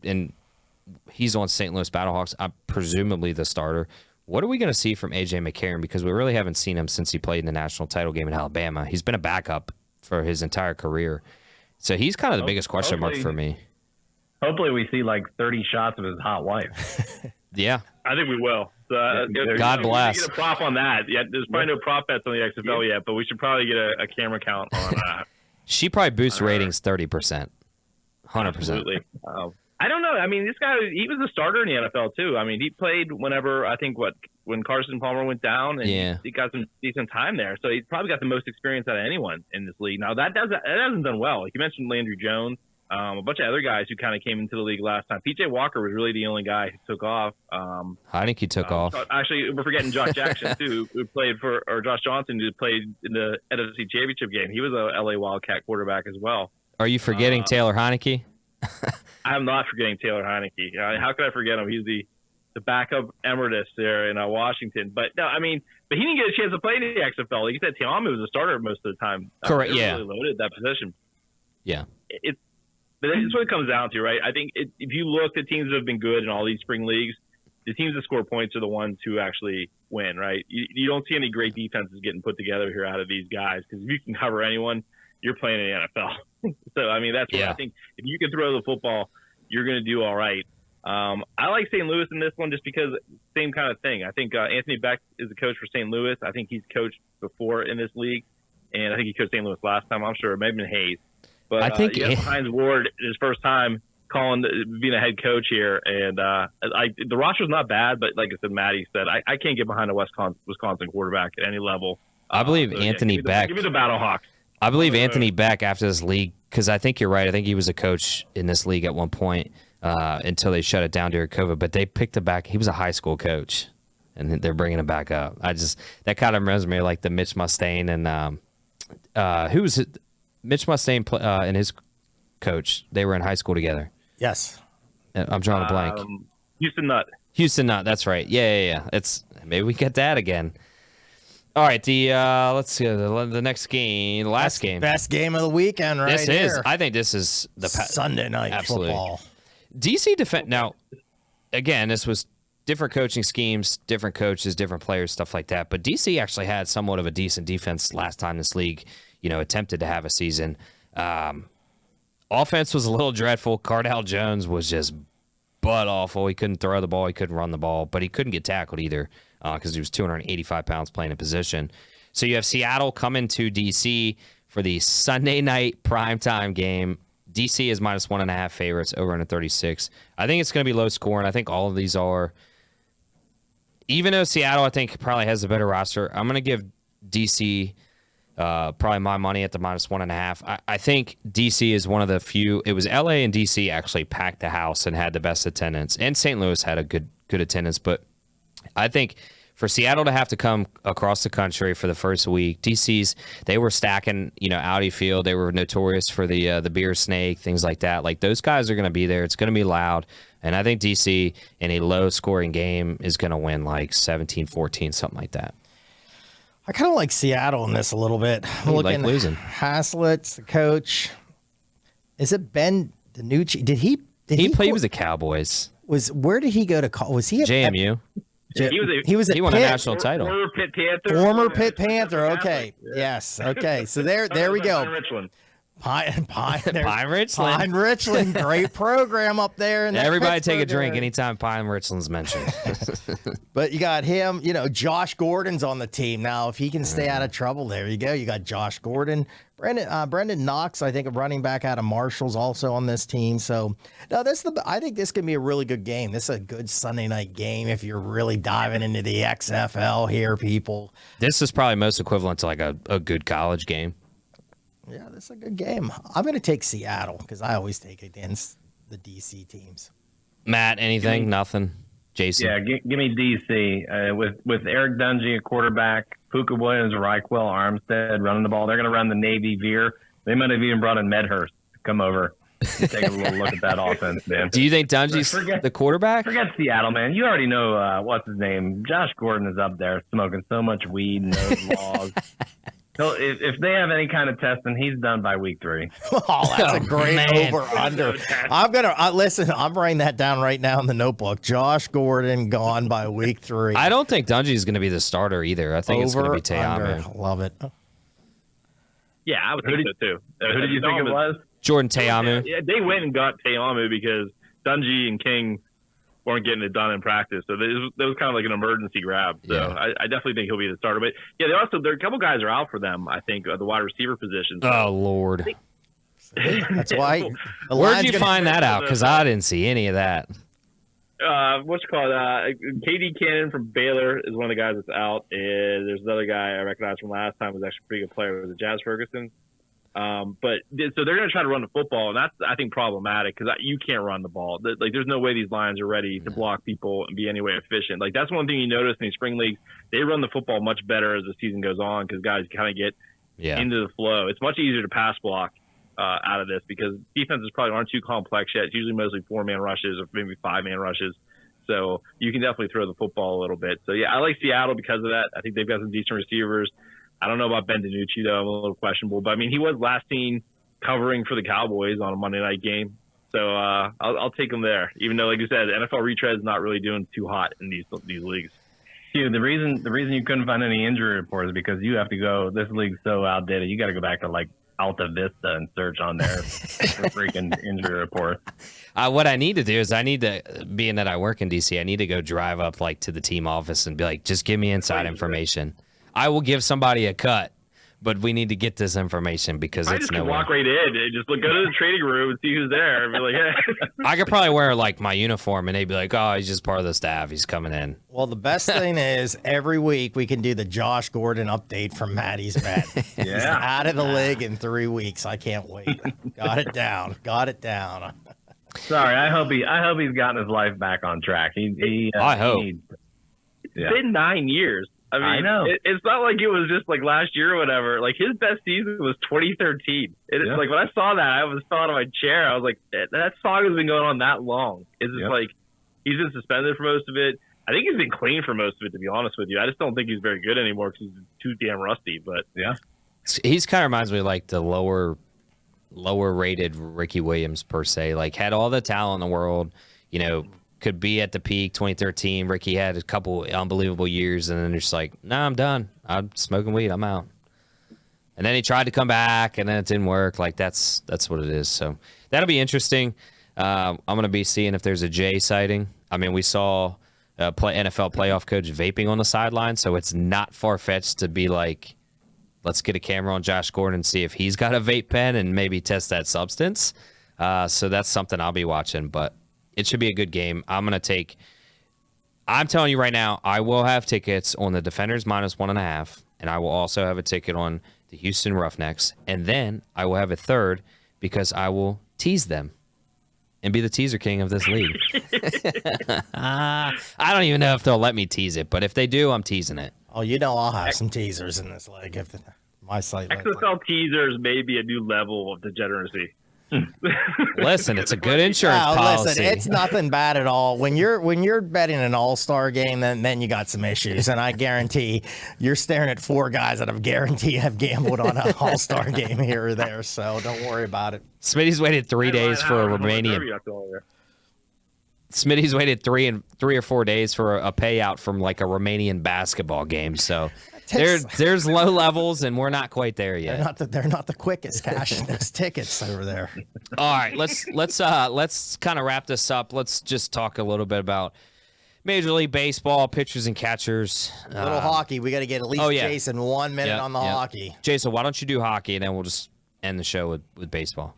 and he's on St. Louis Battlehawks. I'm presumably the starter. What are we going to see from A.J. McCarron? Because we really haven't seen him since he played in the national title game in Alabama. He's been a backup for his entire career. So he's kind of the biggest question mark for me. Hopefully we see like 30 shots of his hot wife. Yeah. I think we will. So, God bless. We get a prop on that. Yeah, there's probably no prop bets on the XFL yet, but we should probably get a camera count on that. She probably boosts ratings 30%. 100%. Absolutely. I don't know. I mean, this guy, he was a starter in the NFL too. I mean, he played whenever, I think, when Carson Palmer went down, and he got some decent time there. So he's probably got the most experience out of anyone in this league. Now, that hasn't done well. Like you mentioned Landry Jones, a bunch of other guys who kind of came into the league last time. P.J. Walker was really the only guy who took off. Heineke took off. Actually, we're forgetting Josh Jackson too, who played or Josh Johnson, who played in the NFC Championship game. He was a LA Wildcat quarterback as well. Are you forgetting Taylor Heineke? I'm not forgetting Taylor Heineke. How could I forget him? He's the backup emeritus there in Washington. But no, I mean, but he didn't get a chance to play in the XFL. Like you said, Tiamu was a starter most of the time. Correct. They Yeah. really loaded that position. Yeah. But that's what it comes down to, right? I think if you look at teams that have been good in all these spring leagues, the teams that score points are the ones who actually win, right? You don't see any great defenses getting put together here out of these guys because if you can cover anyone, you're playing in the NFL. So, I mean, that's what I think. If you can throw the football, you're going to do all right. I like St. Louis in this one just because same kind of thing. I think Anthony Beck is the coach for St. Louis. I think he's coached before in this league, and I think he coached St. Louis last time. I'm sure it may have been Hayes. But I think Hines Ward, his first time being a head coach here, and the roster's not bad, but like I said, Maddie said, I can't get behind a Wisconsin quarterback at any level. I believe Anthony Beck. Give me the Battlehawks. I believe Anthony Beck after this league, because I think you're right. I think he was a coach in this league at one point until they shut it down during COVID. But they picked him back. He was a high school coach, and they're bringing him back up. That kind of reminds me of like the Mitch Mustaine and who was it? Mitch Mustaine and his coach. They were in high school together. Yes. I'm drawing a blank. Houston Nutt. Houston Nutt. That's right. Yeah. Maybe we get that again. All right, let's see the next game, the last game. Best game of the weekend, right This here. is. I think this is the Sunday night football. DC defense. Now, again, this was different coaching schemes, different coaches, different players, stuff like that. But DC actually had somewhat of a decent defense last time this league, attempted to have a season. Offense was a little dreadful. Cardale Jones was just butt awful. He couldn't throw the ball. He couldn't run the ball, but he couldn't get tackled either. Because he was 285 pounds playing a position. So you have Seattle coming to D.C. for the Sunday night primetime game. D.C. is -1.5 favorites, over under 36. I think it's going to be low scoring. I think all of these are. Even though Seattle, I think, probably has a better roster, I'm going to give D.C. Probably my money at the -1.5. I think D.C. is one of the few. It was L.A. and D.C. actually packed the house and had the best attendance. And St. Louis had a good attendance, but I think for Seattle to have to come across the country for the first week, DC's, they were stacking, Audi Field. They were notorious for the beer snake, things like that. Like, those guys are going to be there. It's going to be loud. And I think DC in a low-scoring game is going to win like 17-14, something like that. I kind of like Seattle in this a little bit. I'm looking like losing. Haslett's the coach. Is it Ben DiNucci? Did he play with the Cowboys? Where did he go to college? Was he at JMU? He was at He won a Pitt? national title. Former Pitt Panther. Former Pitt Panther. Okay. Yes. Okay. So there we go. Richland. Pine Richland. Pine Richland. Great program up there. In Everybody take a drink anytime Pine Richland's mentioned. But you got him, Josh Gordon's on the team. Now, if he can stay out of trouble, there you go. You got Josh Gordon. Brendan Knox, I think, a running back out of Marshall's also on this team. So, no, I think this could be a really good game. This is a good Sunday night game if you're really diving into the XFL here, people. This is probably most equivalent to like a good college game. Yeah, this is a good game. I'm going to take Seattle because I always take against the DC teams. Matt, anything? Nothing? Jason? Yeah, give me DC. With Eric Dungy at quarterback, Puka Williams, Reichwell, Armstead running the ball. They're going to run the Navy veer. They might have even brought in Medhurst to come over and take a little look at that offense, man. Do you think Dungy's the quarterback? Forget Seattle, man. You already know what's his name. Josh Gordon is up there smoking so much weed and those laws. If they have any kind of testing, he's done by week 3. Oh, that's a great over-under. I'm going to listen. I'm writing that down right now in the notebook. Josh Gordon gone by week 3. I don't think Dungy's going to be the starter either. I think it's going to be Te'amu. Love it. Yeah, I would think so too. Who did you think it was? Jordan Te'amu. Yeah, they went and got Te'amu because Dungy and King weren't getting it done in practice. So that was kind of like an emergency grab. So yeah. I definitely think he'll be the starter. But yeah, there are a couple guys are out for them, I think, the wide receiver position. So oh, Lord. That's why. Where'd you find that out? Because I didn't see any of that. What's it called? KD Cannon from Baylor is one of the guys that's out. And there's another guy I recognize from last time who was actually a pretty good player. It was Jazz Ferguson. So they're going to try to run the football, and that's, I think, problematic because you can't run the ball. Like, there's no way these Lions are ready to block people and be any way efficient. Like, that's one thing you notice in these spring leagues. They run the football much better as the season goes on because guys kind of get into the flow. It's much easier to pass block out of this because defenses probably aren't too complex yet. It's usually mostly 4-man rushes or maybe 5-man rushes. So you can definitely throw the football a little bit. So, yeah, I like Seattle because of that. I think they've got some decent receivers. I don't know about Ben DiNucci, though. I'm a little questionable. But, I mean, he was last seen covering for the Cowboys on a Monday night game. So I'll take him there, even though, like you said, NFL retread is not really doing too hot in these leagues. Hugh, the reason you couldn't find any injury reports is because you have to go – this league's so outdated. You got to go back to, like, Alta Vista and search on there for freaking injury report. What I need to do is being that I work in D.C., I need to go drive up, like, to the team office and be like, just give me inside information. I will give somebody a cut, but we need to get this information because it's no. Walk right in and just go to the trading room and see who's there and be like, hey. I could probably wear like my uniform and they'd be like, oh, he's just part of the staff. He's coming in. Well, the best thing is every week we can do the Josh Gordon update from Maddie's Bet. Yeah. He's out of the league in 3 weeks. I can't wait. Got it down. Sorry, I hope he's gotten his life back on track. I hope. It's been 9 years. I know. It's not like it was just like last year or whatever. Like his best season was 2013. Like when I saw that, I was fell out of my chair. I was like, that saga has been going on that long. It's just like he's been suspended for most of it. I think he's been clean for most of it, to be honest with you. I just don't think he's very good anymore because he's too damn rusty. But yeah, he's kind of reminds me of like the lower rated Ricky Williams per se. Like had all the talent in the world, could be at the peak. 2013, Ricky had a couple unbelievable years, and then they're just like, nah, I'm done. I'm smoking weed. I'm out. And then he tried to come back, and then it didn't work. Like that's what it is. So that'll be interesting. I'm gonna be seeing if there's a J sighting. I mean, we saw NFL playoff coach vaping on the sideline, so it's not far fetched to be like, let's get a camera on Josh Gordon and see if he's got a vape pen and maybe test that substance. So that's something I'll be watching, but. It should be a good game. I'm telling you right now, I will have tickets on the Defenders -1.5, and I will also have a ticket on the Houston Roughnecks, and then I will have a third because I will tease them and be the teaser king of this league. I don't even know if they'll let me tease it, but if they do, I'm teasing it. Oh, you know I'll have some teasers in this league if my site. XFL teasers may be a new level of degeneracy. Listen, it's a good insurance policy. Listen, it's nothing bad at all. When you're betting an all-star game, then you got some issues, and I guarantee you're staring at 4 guys that have gambled on an all-star game here or there. So don't worry about it. Smitty's waited 3 days for a Romanian. Smitty's waited 3 or 4 days for a payout from like a Romanian basketball game. So there's low levels, and we're not quite there yet. They're not the quickest cashing those tickets over there. All right, let's kind of wrap this up. Let's just talk a little bit about Major League Baseball pitchers and catchers. A little hockey. We got to get at least Jason 1 minute on the hockey. Jason, why don't you do hockey, and then we'll just end the show with baseball.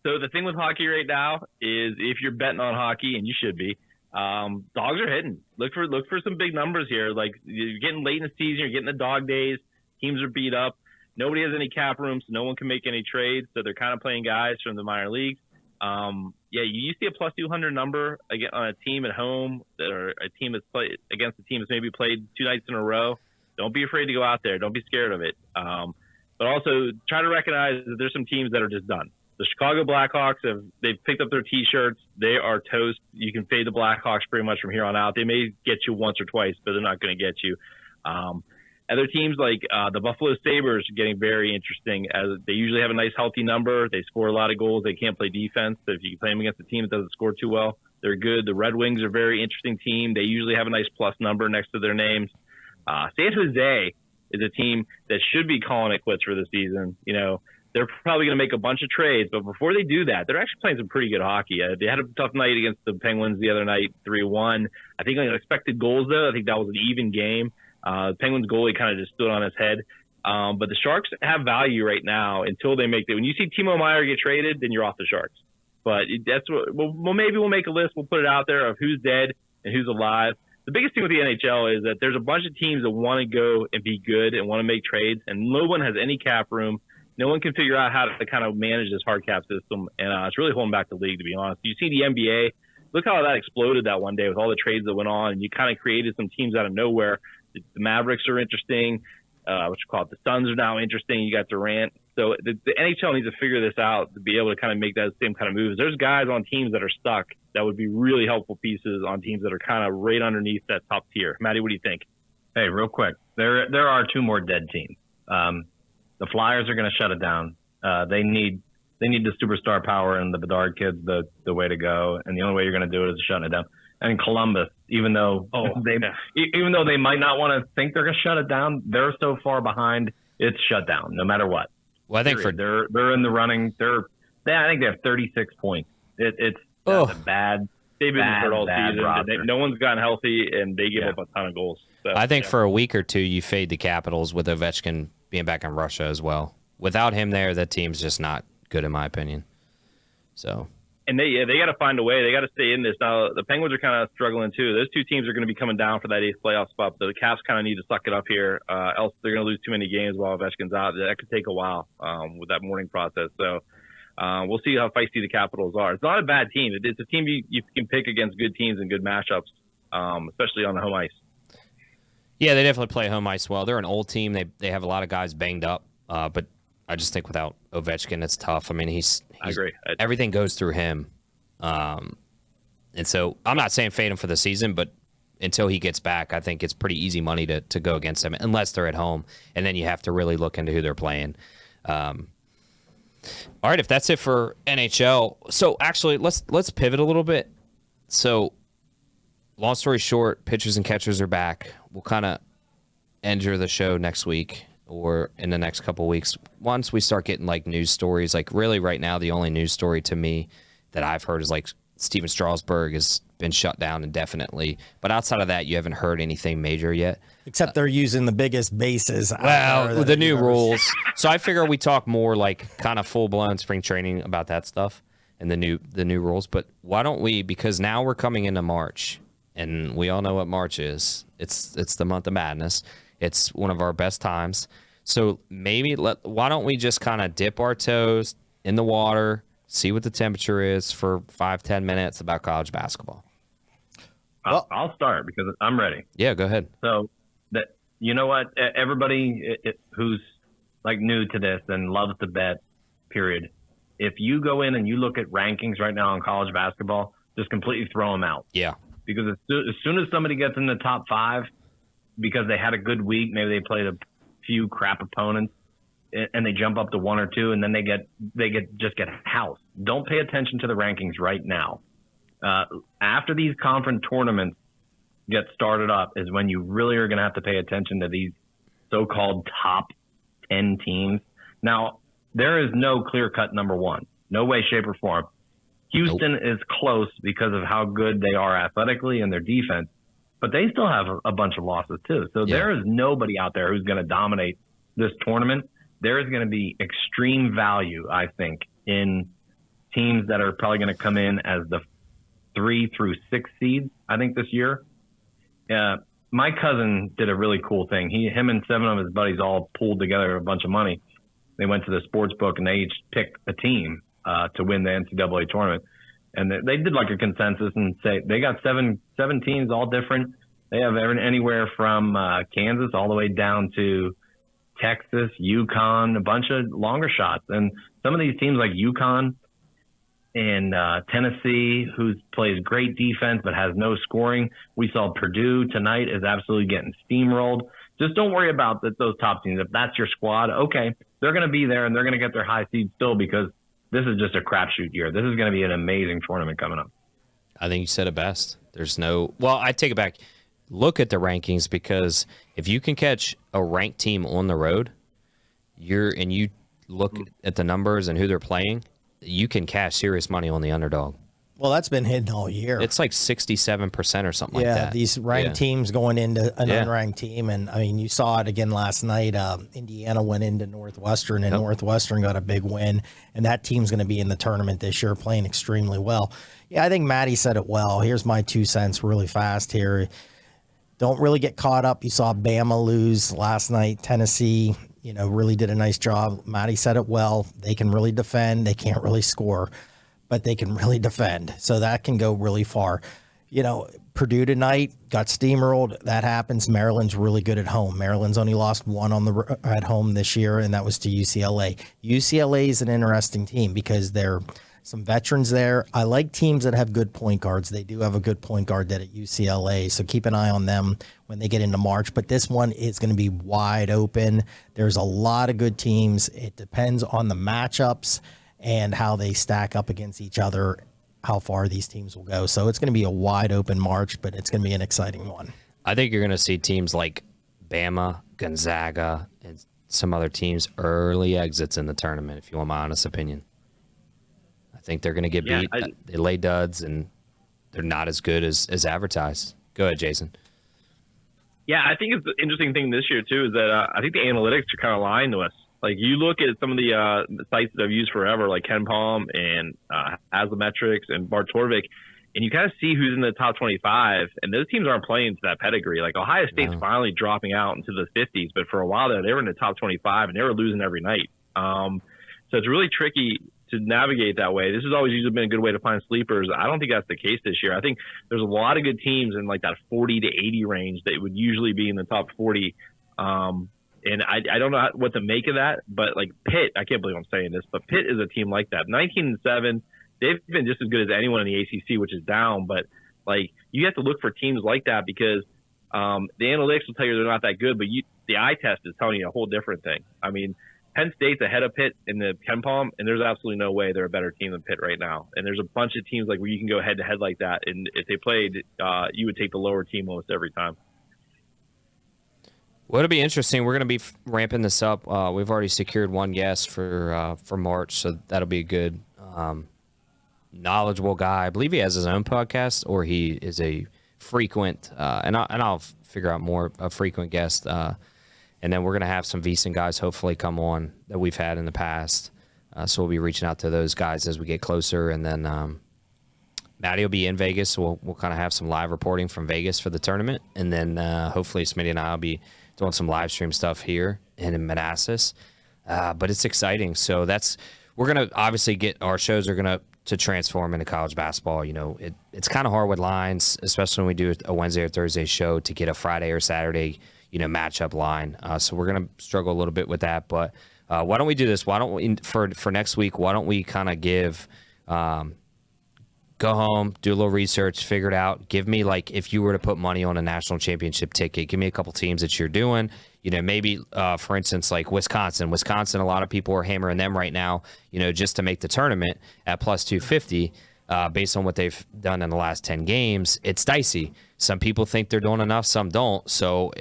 So the thing with hockey right now is if you're betting on hockey, and you should be, dogs are hitting. Look for some big numbers here. Like, you're getting late in the season, you're getting the dog days. Teams are beat up. Nobody has any cap room, so no one can make any trades. So they're kind of playing guys from the minor leagues. You see a plus 200 number on a team at home, or a team that's played against a team that's maybe played 2 nights in a row. Don't be afraid to go out there. Don't be scared of it. But also try to recognize that there's some teams that are just done. The Chicago Blackhawks they've picked up their T-shirts. They are toast. You can fade the Blackhawks pretty much from here on out. They may get you once or twice, but they're not going to get you. Other teams like the Buffalo Sabres are getting very interesting, as they usually have a nice healthy number. They score a lot of goals. They can't play defense. So if you play them against a team that doesn't score too well, they're good. The Red Wings are a very interesting team. They usually have a nice plus number next to their names. San Jose is a team that should be calling it quits for the season. They're probably going to make a bunch of trades, but before they do that, they're actually playing some pretty good hockey. They had a tough night against the Penguins the other night, 3-1. I think on expected goals, though, I think that was an even game. The Penguins goalie kind of just stood on his head. But the Sharks have value right now until they make it. When you see Timo Meier get traded, then you're off the Sharks. But that's what. Well, maybe we'll make a list. We'll put it out there of who's dead and who's alive. The biggest thing with the NHL is that there's a bunch of teams that want to go and be good and want to make trades, and no one has any cap room. No one can figure out how to kind of manage this hard cap system, and it's really holding back the league, to be honest. You see the NBA, look how that exploded that one day with all the trades that went on, and you kind of created some teams out of nowhere. The Mavericks are interesting. The Suns are now interesting. You got Durant. So the NHL needs to figure this out to be able to kind of make that same kind of moves. There's guys on teams that are stuck that would be really helpful pieces on teams that are kind of right underneath that top tier. Maddie, what do you think? Hey, real quick, there are 2 more dead teams. The Flyers are going to shut it down. They need the superstar power, and the Bedard kids the way to go. And the only way you're going to do it is shutting it down. And Columbus, even though they might not want to think they're going to shut it down, they're so far behind, it's shut down no matter what. Well, I think they're in the running. I think they have 36 points. It's a bad. They've been hurt all season. Roster. No one's gotten healthy, and they give up a ton of goals. So, I think for a week or two, you fade the Capitals with Ovechkin being back in Russia as well. Without him there, that team's just not good, in my opinion. So. And they got to find a way. They got to stay in this. Now, the Penguins are kind of struggling, too. Those 2 teams are going to be coming down for that 8th playoff spot. But the Caps kind of need to suck it up here. Else they're going to lose too many games while Ovechkin's out. That could take a while with that mourning process. So we'll see how feisty the Capitals are. It's not a bad team. It's a team you can pick against good teams and good matchups, especially on the home ice. Yeah, they definitely play home ice well. They're an old team. They have a lot of guys banged up. But I just think without Ovechkin, it's tough. I mean, I agree. Everything goes through him. And so I'm not saying fade him for the season, but until he gets back, I think it's pretty easy money to go against them, unless they're at home. And then you have to really look into who they're playing. All right, if that's it for NHL. So actually, let's pivot a little bit. So long story short, pitchers and catchers are back. We'll kind of enter the show next week or in the next couple of weeks. Once we start getting like news stories, like really right now, the only news story to me that I've heard is like Steven Strasburg has been shut down indefinitely. But outside of that, you haven't heard anything major yet. Except they're using the biggest bases. Well, the new rules. So I figure we talk more like kind of full-blown spring training about that stuff and the new rules. But why don't we, because now we're coming into March, and we all know what March is. It's the month of madness. It's one of our best times. So maybe why don't we just kind of dip our toes in the water, see what the temperature is for 5-10 minutes about college basketball. I'll start because I'm ready. Yeah, go ahead. So that, you know what, everybody who's like new to this and loves to bet, period. If you go in and you look at rankings right now in college basketball, just completely throw them out. Yeah. Because as soon as somebody gets in the top 5, because they had a good week, maybe they played a few crap opponents, and they jump up to 1 or 2, and then they get housed. Don't pay attention to the rankings right now. After these conference tournaments get started up is when you really are going to have to pay attention to these so-called top 10 teams. Now, there is no clear-cut number 1. No way, shape, or form. Houston is close because of how good they are athletically and their defense, but they still have a bunch of losses too. So there is nobody out there who's going to dominate this tournament. There is going to be extreme value, I think, in teams that are probably going to come in as the 3 through 6 seeds, I think, this year. My cousin did a really cool thing. Him and 7 of his buddies all pooled together a bunch of money. They went to the sports book and they each picked a team to win the NCAA tournament. And they did like a consensus and say they got seven teams, all different. They have anywhere from Kansas all the way down to Texas, UConn, a bunch of longer shots. And some of these teams like UConn and Tennessee, who plays great defense but has no scoring. We saw Purdue tonight is absolutely getting steamrolled. Just don't worry about those top teams. If that's your squad, okay, they're going to be there and they're going to get their high seed still because this is just a crapshoot year. This is going to be an amazing tournament coming up. I think you said it best. I take it back. Look at the rankings, because if you can catch a ranked team on the road, you look at the numbers and who they're playing, you can cash serious money on the underdog. Well, that's been hidden all year. It's like 67% or something like that. Yeah, these ranked teams going into an unranked team. And, I mean, you saw it again last night. Indiana went into Northwestern, and Northwestern got a big win. And that team's going to be in the tournament this year, playing extremely well. Yeah, I think Maddie said it well. Here's my 2 cents really fast here. Don't really get caught up. You saw Bama lose last night. Tennessee, really did a nice job. Maddie said it well. They can really defend. They can't really score, but they can really defend. So that can go really far. Purdue tonight got steamrolled. That happens. Maryland's really good at home. Maryland's only lost 1 at home this year, and that was to UCLA. UCLA is an interesting team because they're some veterans there. I like teams that have good point guards. They do have a good point guard at UCLA, so keep an eye on them when they get into March. But this one is going to be wide open. There's a lot of good teams. It depends on the matchups and how they stack up against each other, how far these teams will go. So it's going to be a wide open March, but it's going to be an exciting one. I think you're going to see teams like Bama, Gonzaga, and some other teams early exits in the tournament, if you want my honest opinion. I think they're going to get beat. They lay duds, and they're not as good as advertised. Go ahead, Jason. Yeah, I think it's the interesting thing this year, too, is that I think the analytics are kind of lying to us. Like, you look at some of the sites that I've used forever, like Ken Palm and Haslametrics and Bart Torvik, and you kind of see who's in the top 25, and those teams aren't playing to that pedigree. Like, Ohio State's finally dropping out into the 50s, but for a while there, they were in the top 25, and they were losing every night. So it's really tricky to navigate that way. This has always usually been a good way to find sleepers. I don't think that's the case this year. I think there's a lot of good teams in like that 40 to 80 range that would usually be in the top 40. And I don't know what to make of that, but like Pitt, I can't believe I'm saying this, but Pitt is a team like that. 19-7, they've been just as good as anyone in the ACC, which is down. But like, you have to look for teams like that because the analytics will tell you they're not that good, but the eye test is telling you a whole different thing. I mean, Penn State's ahead of Pitt in the Ken Palm, and there's absolutely no way they're a better team than Pitt right now. And there's a bunch of teams like where you can go head to head like that, and if they played, you would take the lower team almost every time. Well, it'll be interesting. We're going to be ramping this up. We've already secured one guest for March, so that'll be a good, knowledgeable guy. I believe he has his own podcast, or he is a frequent, and I'll figure out more, a frequent guest. And then we're going to have some VEASAN guys hopefully come on that we've had in the past. So we'll be reaching out to those guys as we get closer. And then Maddie will be in Vegas, so we'll kind of have some live reporting from Vegas for the tournament. And then hopefully Smitty and I will be doing some live stream stuff here and in Manassas. But it's exciting. So we're going to obviously our shows are going to transform into college basketball. You know, it's kind of hard with lines, especially when we do a Wednesday or Thursday show, to get a Friday or Saturday, matchup line. So we're going to struggle a little bit with that. But why don't we do this? Why don't we, for next week, why don't we kind of give, go home, do a little research, figure it out. Give me, like, if you were to put money on a national championship ticket, give me a couple teams that you're doing. Maybe, for instance, like Wisconsin. Wisconsin, a lot of people are hammering them right now, just to make the tournament at plus 250, based on what they've done in the last 10 games. It's dicey. Some people think they're doing enough, some don't. So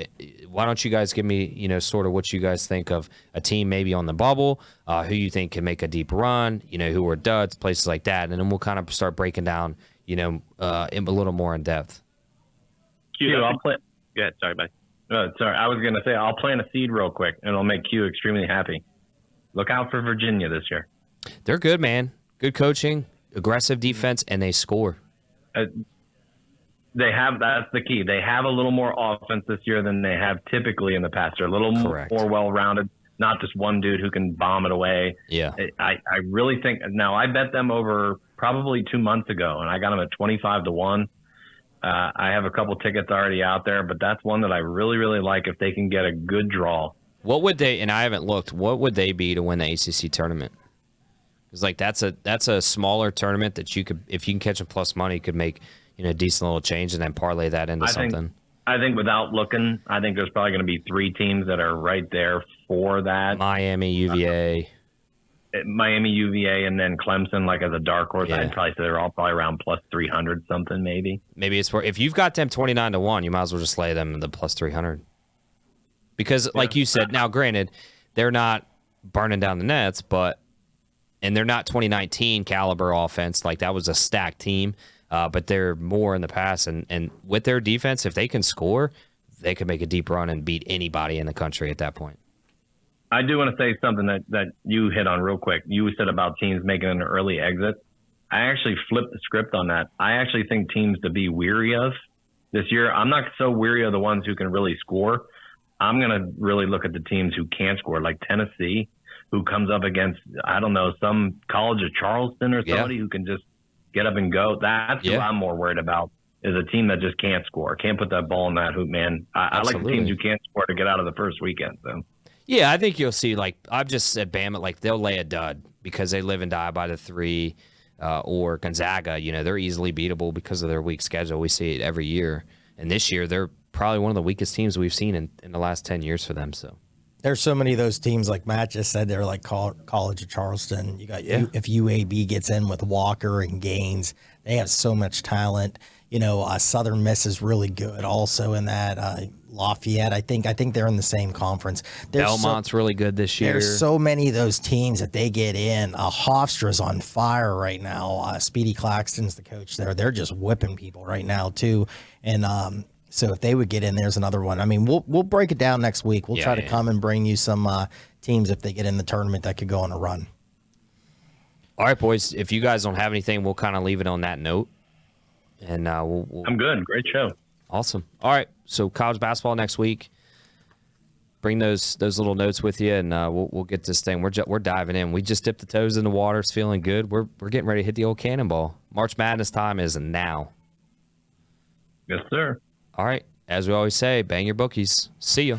why don't you guys give me, sort of what you guys think of a team maybe on the bubble, who you think can make a deep run, who are duds, places like that. And then we'll kind of start breaking down, a little more in depth. Q, I'll play. Yeah, sorry, buddy. Sorry, I was going to say, I'll plant a seed real quick, and it'll make Q extremely happy. Look out for Virginia this year. They're good, man. Good coaching, aggressive defense, and they score. That's the key. They have a little more offense this year than they have typically in the past. They're a little more well-rounded, not just one dude who can bomb it away. Yeah. I really think – now, I bet them over probably 2 months ago, and I got them at 25-1. I have a couple tickets already out there, but that's one that I really, really like if they can get a good draw. What would they – and I haven't looked – what would they be to win the ACC tournament? Because, like, that's a smaller tournament that you could – if you can catch a plus money, could make – a decent little change and then parlay that into something. I think without looking, I think there's probably going to be 3 teams that are right there for that. Miami, UVA. Miami, UVA, and then Clemson, like as a dark horse. Yeah. I'd probably say they're all probably around plus 300 something, maybe. Maybe it's for, if you've got them 29-1, you might as well just lay them in the plus 300. Because, like you said, now granted, they're not burning down the nets, and they're not 2019 caliber offense. Like, that was a stacked team. But they're more in the past, and with their defense, if they can score, they could make a deep run and beat anybody in the country at that point. I do want to say something that you hit on real quick. You said about teams making an early exit. I actually flipped the script on that. I actually think teams to be weary of this year. I'm not so weary of the ones who can really score. I'm going to really look at the teams who can't score, like Tennessee, who comes up against, I don't know, some College of Charleston or somebody who can just get up and go. That's who I'm more worried about, is a team that just can't score, can't put that ball in that hoop, man. I like the teams who can't score to get out of the first weekend. So. Yeah, I think you'll see, like, I've just said Bama, like, they'll lay a dud because they live and die by the 3, or Gonzaga, they're easily beatable because of their weak schedule. We see it every year. And this year, they're probably one of the weakest teams we've seen in the last 10 years for them. So there's so many of those teams, like Matt just said, they're like College of Charleston. You got if UAB gets in with Walker and Gaines, they have so much talent. Southern Miss is really good also in that. Lafayette, I think they're in the same conference. Belmont's really good this year. There's so many of those teams that they get in. Hofstra's on fire right now. Speedy Claxton's the coach there. They're just whipping people right now too. And so if they would get in, there's another one. I mean, we'll break it down next week. We'll try to come and bring you some teams if they get in the tournament that could go on a run. All right, boys. If you guys don't have anything, we'll kind of leave it on that note. And we'll I'm good. Great show. Awesome. All right. So college basketball next week. Bring those little notes with you, and we'll get this thing. We're diving in. We just dipped the toes in the water. It's feeling good. We're getting ready to hit the old cannonball. March Madness time is now. Yes, sir. All right. As we always say, bang your bookies. See ya.